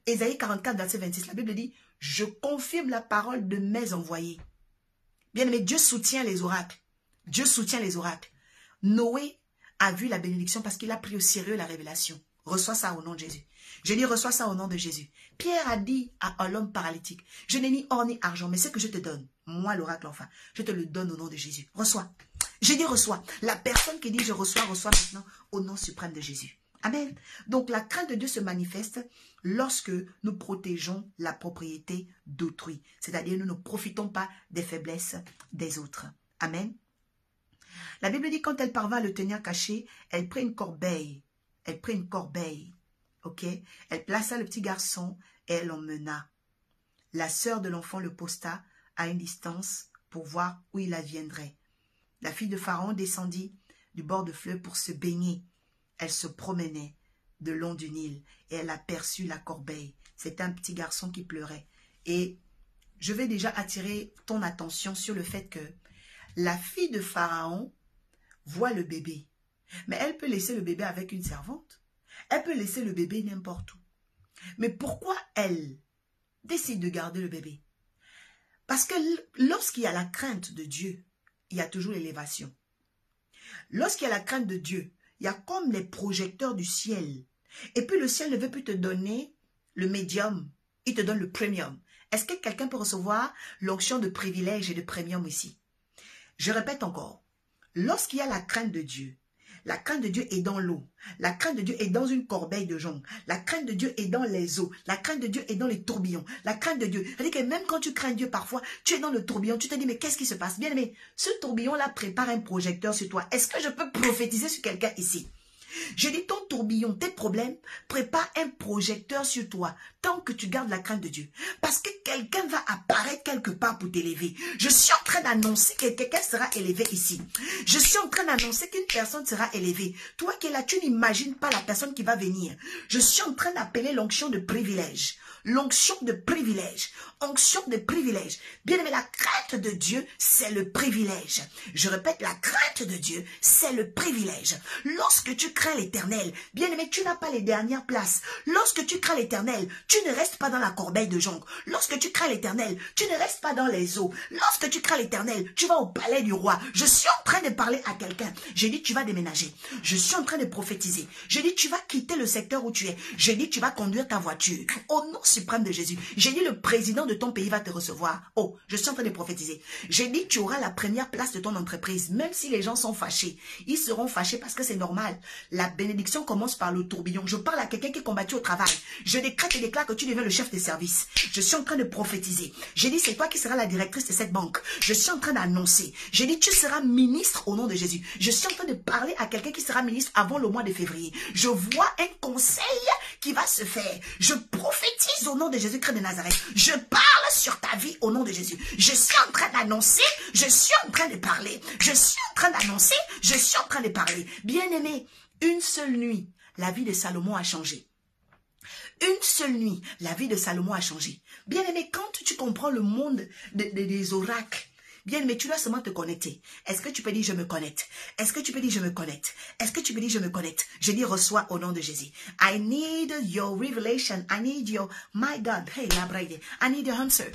Ésaïe 44, 27, 26, la Bible dit, je confirme la parole de mes envoyés. Bien aimé, Dieu soutient les oracles. Dieu soutient les oracles. Noé a vu la bénédiction parce qu'il a pris au sérieux la révélation. Reçois ça au nom de Jésus. Je dis, reçois ça au nom de Jésus. Pierre a dit à l'homme paralytique, je n'ai ni or ni argent, mais ce que je te donne, moi l'oracle enfin, je te le donne au nom de Jésus. Reçois. J'ai dit reçois. La personne qui dit je reçois, reçoit maintenant au nom suprême de Jésus. Amen. Donc la crainte de Dieu se manifeste lorsque nous protégeons la propriété d'autrui. C'est-à-dire nous ne profitons pas des faiblesses des autres. Amen. La Bible dit quand elle parvint à le tenir caché, elle prit une corbeille. Elle prit une corbeille. Ok. Elle plaça le petit garçon et elle l'emmena. La sœur de l'enfant le posta à une distance pour voir où il adviendrait. La fille de Pharaon descendit du bord de fleuve pour se baigner. Elle se promenait de long du Nil et elle aperçut la corbeille. C'était un petit garçon qui pleurait. Et je vais déjà attirer ton attention sur le fait que la fille de Pharaon voit le bébé. Mais elle peut laisser le bébé avec une servante. Elle peut laisser le bébé n'importe où. Mais pourquoi elle décide de garder le bébé? Parce que lorsqu'il y a la crainte de Dieu, il y a toujours l'élévation. Lorsqu'il y a la crainte de Dieu, il y a comme les projecteurs du ciel. Et puis le ciel ne veut plus te donner le médium, il te donne le premium. Est-ce que quelqu'un peut recevoir l'onction de privilège et de premium ici? Je répète encore, lorsqu'il y a la crainte de Dieu est dans l'eau. La crainte de Dieu est dans une corbeille de jonc. La crainte de Dieu est dans les eaux. La crainte de Dieu est dans les tourbillons. La crainte de Dieu. C'est-à-dire que même quand tu crains Dieu, parfois, tu es dans le tourbillon. Tu te dis, mais qu'est-ce qui se passe? Bien aimé, ce tourbillon-là prépare un projecteur sur toi. Est-ce que je peux prophétiser sur quelqu'un ici? Je dis, ton tourbillon, tes problèmes, prépare un projecteur sur toi tant que tu gardes la crainte de Dieu. Parce que quelqu'un va apparaître quelque part pour t'élever. Je suis en train d'annoncer que quelqu'un sera élevé ici. Je suis en train d'annoncer qu'une personne sera élevée. Toi qui es là, tu n'imagines pas la personne qui va venir. Je suis en train d'appeler l'onction de privilège. L'onction de privilège. Onction de privilège. Bien aimé, la crainte de Dieu, c'est le privilège. Je répète, la crainte de Dieu, c'est le privilège. Lorsque tu crains l'Éternel, bien aimé, tu n'as pas les dernières places. Lorsque tu crains l'Éternel, tu ne restes pas dans la corbeille de jonc. Lorsque tu crains l'Éternel, tu ne restes pas dans les eaux. Lorsque tu crains l'Éternel, tu vas au palais du roi. Je suis en train de parler à quelqu'un. J'ai dit, tu vas déménager. Je suis en train de prophétiser. J'ai dit, tu vas quitter le secteur où tu es. J'ai dit, tu vas conduire ta voiture. Au nom suprême de Jésus. J'ai dit, le président de ton pays va te recevoir. Oh, je suis en train de prophétiser. J'ai dit, tu auras la première place de ton entreprise. Même si les gens sont fâchés, ils seront fâchés parce que c'est normal. La bénédiction commence par le tourbillon. Je parle à quelqu'un qui est combattu au travail. Je décrète et déclare que tu deviens le chef des services. Je suis en train de prophétiser. J'ai dit, c'est toi qui seras la directrice de cette banque. Je suis en train d'annoncer. J'ai dit, tu seras ministre au nom de Jésus. Je suis en train de parler à quelqu'un qui sera ministre avant le mois de février. Je vois un conseil qui va se faire. Je prophétise au nom de Jésus-Christ de Nazareth. Je parle sur ta vie au nom de Jésus. Je suis en train d'annoncer. Je suis en train de parler. Je suis en train d'annoncer. Je suis en train de parler. Bien-aimé, une seule nuit, la vie de Salomon a changé. Une seule nuit, la vie de Salomon a changé. Bien-aimé, quand tu comprends le monde des oracles, bien-aimé, tu dois seulement te connecter. Est-ce que tu peux dire je me connecte? Est-ce que tu peux dire je me connecte? Est-ce que tu peux dire je me connecte? Je dis reçois au nom de Jésus. I need your revelation. I need your, my God, hey, la braide. I need your answer.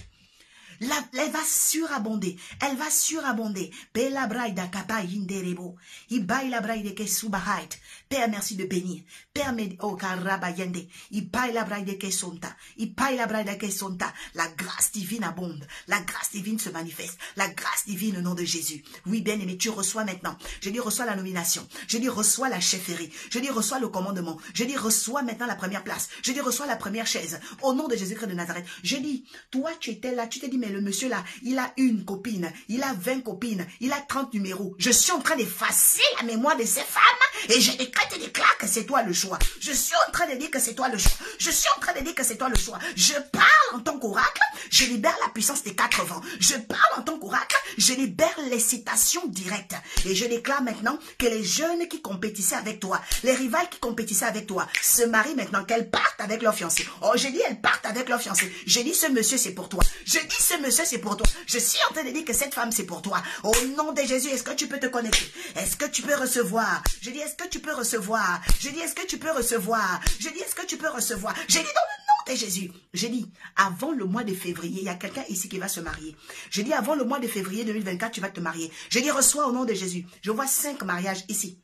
Elle va surabonder. Elle va surabonder. Bella braida kapa inderebo. Ibai la braide ke subahait. Père, merci de bénir. Père, oh karabayende. Ibai la braide ke sonta. Ibai la braide ke sonta. La grâce divine abonde. La grâce divine se manifeste. La grâce divine au nom de Jésus. Oui, bien aimé, tu reçois maintenant. Je dis reçois la nomination. Je dis reçois la chefferie. Je dis reçois le commandement. Je dis reçois maintenant la première place. Je dis reçois la première chaise. Au nom de Jésus-Christ de Nazareth. Je dis, toi tu étais là, tu t'es dit, mais le monsieur là, il a une copine, il a 20 copines, il a 30 numéros. Je suis en train d'effacer la mémoire de ces femmes et je décrète et déclare que c'est toi le choix. Je suis en train de dire que c'est toi le choix. Je suis en train de dire que c'est toi le choix. Je parle en tant qu'oracle, je libère la puissance des 4 vents. Je parle en tant qu'oracle, je libère l'excitation directe. Et je déclare maintenant que les jeunes qui compétissaient avec toi, les rivales qui compétissaient avec toi, se marient maintenant, qu'elles partent avec leur fiancé. Oh, j'ai dit elles partent avec leur fiancé. J'ai dit ce monsieur c'est pour toi. Je dis ce monsieur c'est pour toi. Je suis en train de dire que cette femme c'est pour toi. Au nom de Jésus, est-ce que tu peux te connecter? Est-ce que tu peux recevoir? Je dis est-ce que tu peux recevoir? Je dis est-ce que tu peux recevoir? Je dis est-ce que tu peux recevoir? J'ai dit dans le nom de Jésus. J'ai dit avant le mois de février, il y a quelqu'un ici qui va se marier. J'ai dit avant le mois de février 2024, tu vas te marier. J'ai dit reçois au nom de Jésus. Je vois 5 mariages ici.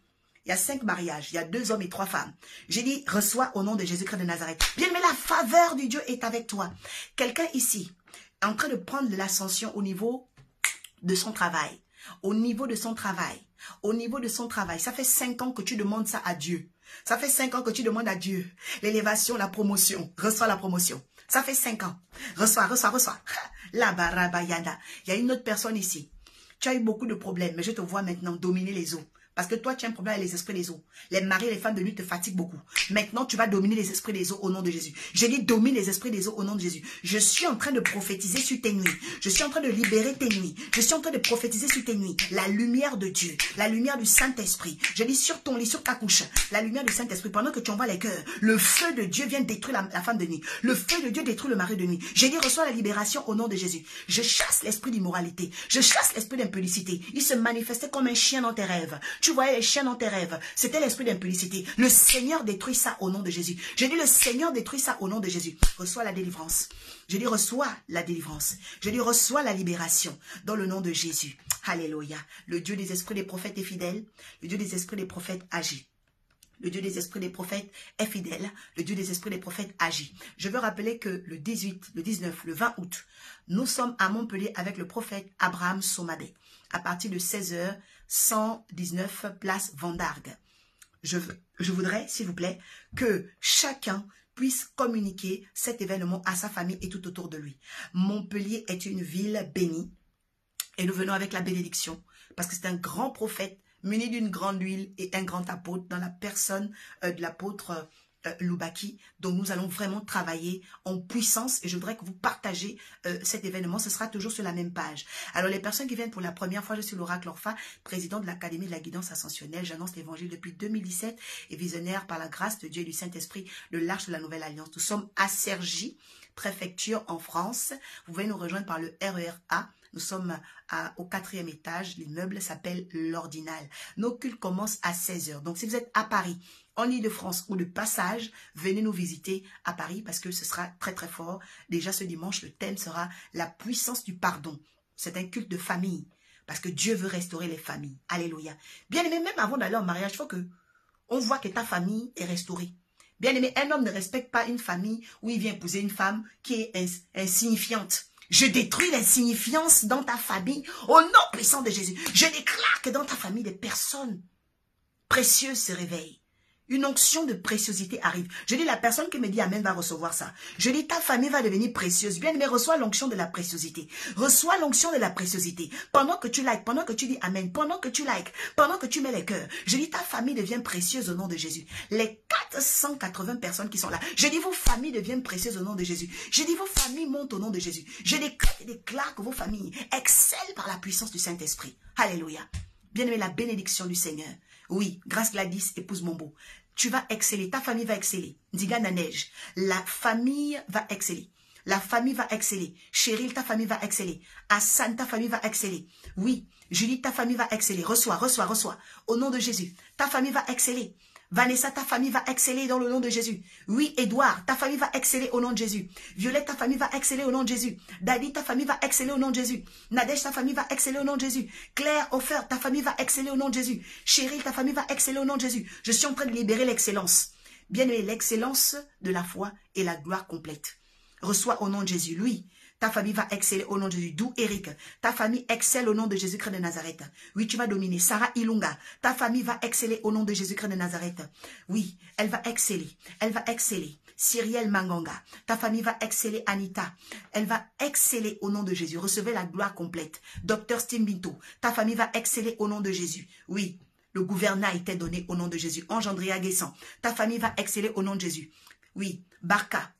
Il y a 5 mariages, il y a 2 hommes et 3 femmes. J'ai dit, reçois au nom de Jésus-Christ de Nazareth. Bien, mais la faveur du Dieu est avec toi. Quelqu'un ici est en train de prendre de l'ascension au niveau de son travail. Au niveau de son travail. Au niveau de son travail. Ça fait 5 ans que tu demandes ça à Dieu. Ça fait 5 ans que tu demandes à Dieu l'élévation, la promotion. Reçois la promotion. Ça fait 5 ans. Reçois, reçois, reçois. La barabayada. Il y a une autre personne ici. Tu as eu beaucoup de problèmes, mais je te vois maintenant dominer les eaux. Parce que toi, tu as un problème avec les esprits des eaux. Les maris et les femmes de nuit te fatiguent beaucoup. Maintenant, tu vas dominer les esprits des eaux au nom de Jésus. J'ai dit domine les esprits des eaux au nom de Jésus. Je suis en train de prophétiser sur tes nuits. Je suis en train de libérer tes nuits. Je suis en train de prophétiser sur tes nuits. La lumière de Dieu, la lumière du Saint-Esprit. Je dis sur ton lit, sur ta couche, la lumière du Saint-Esprit. Pendant que tu envoies les cœurs, le feu de Dieu vient détruire la femme de nuit. Le feu de Dieu détruit le mari de nuit. J'ai dit reçois la libération au nom de Jésus. Je chasse l'esprit d'immoralité. Je chasse l'esprit d'impudicité. Il se manifestait comme un chien dans tes rêves. Tu voyais les chiens dans tes rêves. C'était l'esprit d'impudicité. Le Seigneur détruit ça au nom de Jésus. J'ai dit le Seigneur détruit ça au nom de Jésus. Reçois la délivrance. Je dis reçois la délivrance. Je dis reçois la libération dans le nom de Jésus. Alléluia. Le Dieu des esprits des prophètes est fidèle. Le Dieu des esprits des prophètes agit. Le Dieu des esprits des prophètes est fidèle. Le Dieu des esprits des prophètes agit. Je veux rappeler que le 18, le 19, le 20 août, nous sommes à Montpellier avec le prophète Abraham Somadé. À partir de 16h, 119 place Vendargue. Je voudrais, s'il vous plaît, que chacun puisse communiquer cet événement à sa famille et tout autour de lui. Montpellier est une ville bénie et nous venons avec la bénédiction parce que c'est un grand prophète muni d'une grande huile et un grand apôtre dans la personne de l'apôtre Loubaki. Donc nous allons vraiment travailler en puissance et je voudrais que vous partagez cet événement. Ce sera toujours sur la même page. Alors les personnes qui viennent pour la première fois, je suis l'oracle Orpha, président de l'Académie de la guidance ascensionnelle. J'annonce l'évangile depuis 2017 et visionnaire par la grâce de Dieu et du Saint-Esprit de l'Arche de la Nouvelle Alliance. Nous sommes à Cergy, préfecture en France. Vous pouvez nous rejoindre par le RER-A. Nous sommes au 4e étage. L'immeuble s'appelle l'Ordinal. Nos cultes commencent à 16h. Donc si vous êtes à Paris, en Ile-de-France ou de passage, venez nous visiter à Paris parce que ce sera très très fort. Déjà ce dimanche, le thème sera la puissance du pardon. C'est un culte de famille parce que Dieu veut restaurer les familles. Alléluia. Bien aimé, même avant d'aller en mariage, il faut que on voit que ta famille est restaurée. Bien aimé, un homme ne respecte pas une famille où il vient épouser une femme qui est insignifiante. Je détruis l'insignifiance dans ta famille au nom puissant de Jésus. Je déclare que dans ta famille, des personnes précieuses se réveillent. Une onction de préciosité arrive. Je dis, la personne qui me dit Amen va recevoir ça. Je dis, ta famille va devenir précieuse. Bien aimé, reçois l'onction de la préciosité. Reçois l'onction de la préciosité. Pendant que tu likes, pendant que tu dis Amen, pendant que tu likes, pendant que tu mets les cœurs. Je dis, ta famille devient précieuse au nom de Jésus. Les 480 personnes qui sont là. Je dis, vos familles deviennent précieuses au nom de Jésus. Je dis, vos familles montent au nom de Jésus. Je déclare que vos familles excellent par la puissance du Saint-Esprit. Alléluia. Bien aimé, la bénédiction du Seigneur. Oui, grâce Gladys, épouse Mombo. Tu vas exceller, ta famille va exceller. Diga Nanej, la famille va exceller. La famille va exceller. Cheryl, ta famille va exceller. Hassan, ta famille va exceller. Oui, Julie, ta famille va exceller. Reçois, reçois, reçois. Au nom de Jésus, ta famille va exceller. Vanessa, ta famille va exceller dans le nom de Jésus. Oui, Edouard, ta famille va exceller au nom de Jésus. Violette, ta famille va exceller au nom de Jésus. Daddy, ta famille va exceller au nom de Jésus. Nadège, ta famille va exceller au nom de Jésus. Claire, Ofer, ta famille va exceller au nom de Jésus. Chérie, ta famille va exceller au nom de Jésus. Je suis en train de libérer l'excellence. Bien aimé, l'excellence de la foi et la gloire complète. Reçois au nom de Jésus. Lui, ta famille va exceller au nom de Jésus. D'où Eric, ta famille excelle au nom de Jésus-Christ de Nazareth. Oui, tu vas dominer. Sarah Ilunga, ta famille va exceller au nom de Jésus-Christ de Nazareth. Oui, elle va exceller. Elle va exceller. Cyrielle Manganga, ta famille va exceller. Anita, elle va exceller au nom de Jésus. Recevez la gloire complète. Docteur Stimbinto, ta famille va exceller au nom de Jésus. Oui, le gouvernail t'est donné au nom de Jésus. Ange Andrea Guessan, ta famille va exceller au nom de Jésus. Oui, Barca,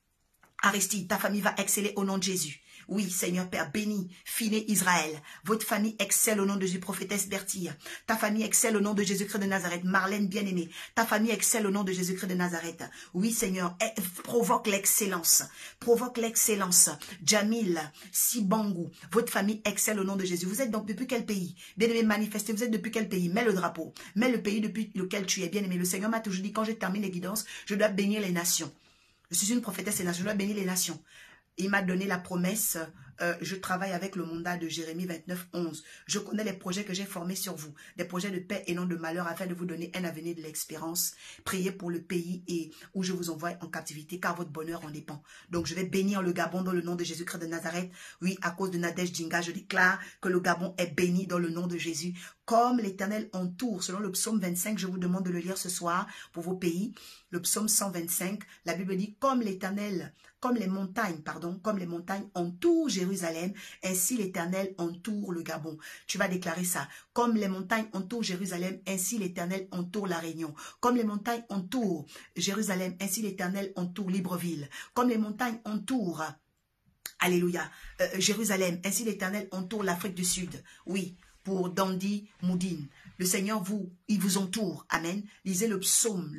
Aristide, ta famille va exceller au nom de Jésus. Oui, Seigneur Père, béni, Finé Israël. Votre famille excelle au nom de Jésus, prophétesse Bertille. Ta famille excelle au nom de Jésus-Christ de Nazareth. Marlène bien-aimée, ta famille excelle au nom de Jésus-Christ de Nazareth. Oui, Seigneur, provoque l'excellence. Provoque l'excellence. Jamil, Sibangou, votre famille excelle au nom de Jésus. Vous êtes donc depuis quel pays? Bien-aimé, manifestez, vous êtes depuis quel pays? Mets le drapeau. Mets le pays depuis lequel tu es. Bien-aimé, le Seigneur m'a toujours dit, quand je termine les guidances, je dois bénir les nations. Je suis une prophétesse et je dois bénir les nations. Il m'a donné la promesse, je travaille avec le mandat de Jérémie 29, 11. Je connais les projets que j'ai formés sur vous, des projets de paix et non de malheur afin de vous donner un avenir de l'espérance. Priez pour le pays et où je vous envoie en captivité car votre bonheur en dépend. Donc je vais bénir le Gabon dans le nom de Jésus-Christ de Nazareth. Oui, à cause de Nadège Djinga, je déclare que le Gabon est béni dans le nom de Jésus. comme l'Éternel entoure, selon le psaume 25, je vous demande de le lire ce soir pour vos pays, le psaume 125, la Bible dit, comme l'Éternel, comme les montagnes entourent Jérusalem, ainsi l'Éternel entoure le Gabon. Tu vas déclarer ça. Comme les montagnes entourent Jérusalem, ainsi l'Éternel entoure la Réunion. Comme les montagnes entourent Jérusalem, ainsi l'Éternel entoure Libreville. Comme les montagnes entourent, alléluia, Jérusalem, ainsi l'Éternel entoure l'Afrique du Sud. Oui, pour Dandy Moudine. Le Seigneur il vous entoure. Amen. Lisez le psaume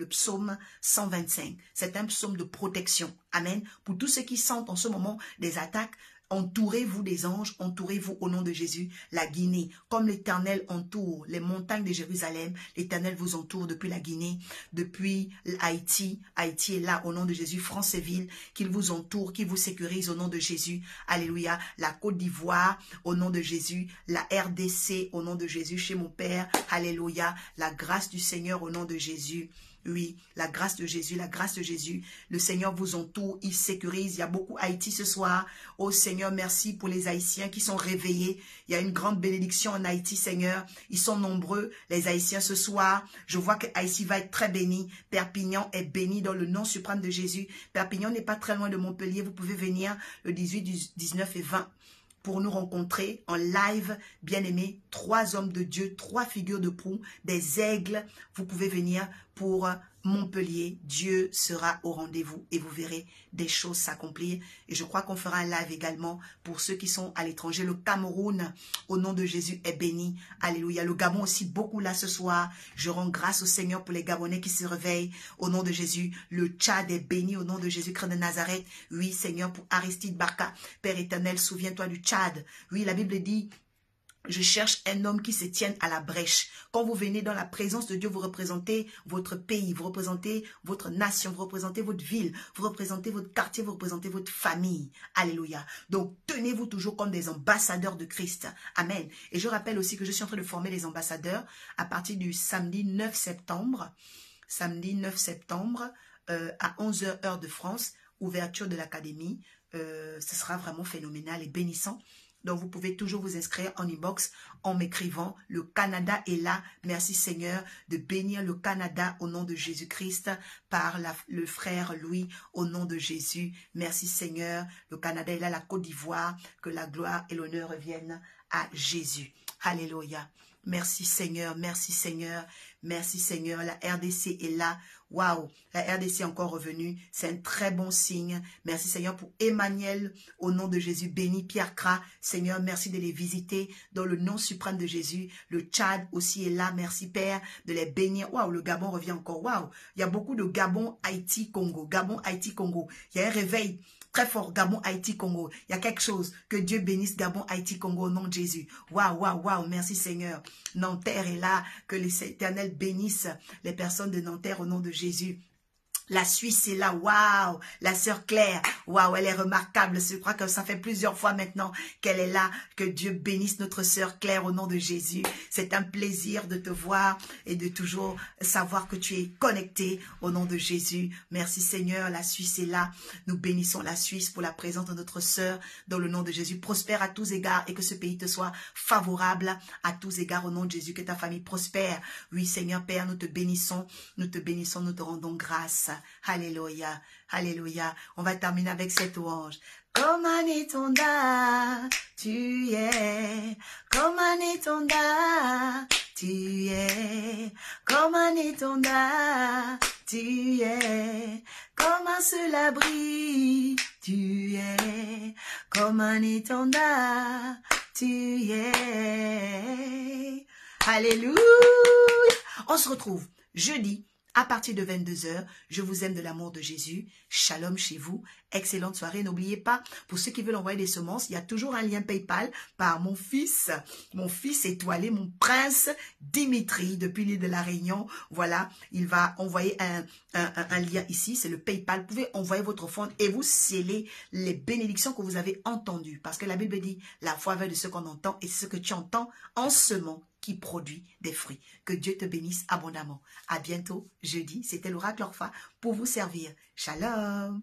125. C'est un psaume de protection. Amen. Pour tous ceux qui sentent en ce moment des attaques, entourez-vous des anges, entourez-vous au nom de Jésus. La Guinée, comme l'Éternel entoure les montagnes de Jérusalem, l'Éternel vous entoure depuis la Guinée, depuis Haïti. Haïti est là au nom de Jésus. Franceville, qu'il vous entoure, qu'il vous sécurise au nom de Jésus. Alléluia. La Côte d'Ivoire au nom de Jésus. La RDC au nom de Jésus chez mon Père. Alléluia. La grâce du Seigneur au nom de Jésus. Oui, la grâce de Jésus, la grâce de Jésus. Le Seigneur vous entoure, il sécurise. Il y a beaucoup Haïti ce soir. Oh Seigneur, merci pour les Haïtiens qui sont réveillés. Il y a une grande bénédiction en Haïti, Seigneur. Ils sont nombreux, les Haïtiens ce soir. Je vois que Haïti va être très béni. Perpignan est béni dans le nom suprême de Jésus. Perpignan n'est pas très loin de Montpellier. Vous pouvez venir le 18, 19 et 20. Pour nous rencontrer en live, bien-aimés, 3 hommes de Dieu, 3 figures de proue, des aigles. Vous pouvez venir pour Montpellier. Dieu sera au rendez-vous et vous verrez des choses s'accomplir. Et je crois qu'on fera un live également pour ceux qui sont à l'étranger. Le Cameroun, au nom de Jésus, est béni. Alléluia. Le Gabon aussi, beaucoup là ce soir. Je rends grâce au Seigneur pour les Gabonais qui se réveillent au nom de Jésus. Le Tchad est béni au nom de Jésus-Christ de Nazareth. Oui, Seigneur, pour Aristide Barca. Père éternel, souviens-toi du Tchad. Oui, la Bible dit... Je cherche un homme qui se tienne à la brèche. Quand vous venez dans la présence de Dieu, vous représentez votre pays, vous représentez votre nation, vous représentez votre ville, vous représentez votre quartier, vous représentez votre famille. Alléluia. Donc, tenez-vous toujours comme des ambassadeurs de Christ. Amen. Et je rappelle aussi que je suis en train de former les ambassadeurs à partir du samedi 9 septembre. Samedi 9 septembre à 11 h heure de France, ouverture de l'académie. Ce sera vraiment phénoménal et bénissant. Donc, vous pouvez toujours vous inscrire en inbox en m'écrivant. Le Canada est là. Merci Seigneur de bénir le Canada au nom de Jésus-Christ par le frère Louis au nom de Jésus. Merci Seigneur. Le Canada est là, la Côte d'Ivoire. Que la gloire et l'honneur reviennent à Jésus. Alléluia. Merci Seigneur, merci Seigneur, merci Seigneur. La RDC est là. Waouh, la RDC est encore revenue. C'est un très bon signe. Merci Seigneur pour Emmanuel. Au nom de Jésus, béni Pierre Cra. Seigneur, merci de les visiter dans le nom suprême de Jésus. Le Tchad aussi est là. Merci Père de les bénir. Waouh, le Gabon revient encore. Waouh, il y a beaucoup de Gabon, Haïti, Congo. Gabon, Haïti, Congo. Il y a un réveil très fort, Gabon, Haïti, Congo. Il y a quelque chose. Que Dieu bénisse Gabon, Haïti, Congo au nom de Jésus. Waouh, waouh, waouh. Merci Seigneur. Nanterre est là. Que l'Éternel bénisse les personnes de Nanterre au nom de Jésus. La Suisse est là, waouh, la sœur Claire, waouh, elle est remarquable. Je crois que ça fait plusieurs fois maintenant qu'elle est là. Que Dieu bénisse notre sœur Claire au nom de Jésus. C'est un plaisir de te voir et de toujours savoir que tu es connecté au nom de Jésus. Merci Seigneur, la Suisse est là. Nous bénissons la Suisse pour la présence de notre sœur dans le nom de Jésus. Prospère à tous égards et que ce pays te soit favorable à tous égards au nom de Jésus. Que ta famille prospère. Oui Seigneur Père, nous te bénissons, nous te rendons grâce. Alléluia, alléluia. On va terminer avec cette louange. Comme un étendard, tu es. Comme un étendard, tu es. Comme un étendard, tu es. Comme un seul abri, tu es. Comme un étendard, tu es. Alléluia. On se retrouve jeudi. À partir de 22 h, je vous aime de l'amour de Jésus. Shalom chez vous. Excellente soirée. N'oubliez pas, pour ceux qui veulent envoyer des semences, il y a toujours un lien PayPal par mon fils étoilé, mon prince Dimitri, depuis l'île de la Réunion. Voilà, il va envoyer un lien ici, c'est le PayPal. Vous pouvez envoyer votre offrande et vous sceller les bénédictions que vous avez entendues. Parce que la Bible dit, la foi vient de ce qu'on entend et c'est ce que tu entends en semant qui produit des fruits. Que Dieu te bénisse abondamment. À bientôt, jeudi. C'était l'oracle Orpha pour vous servir. Shalom.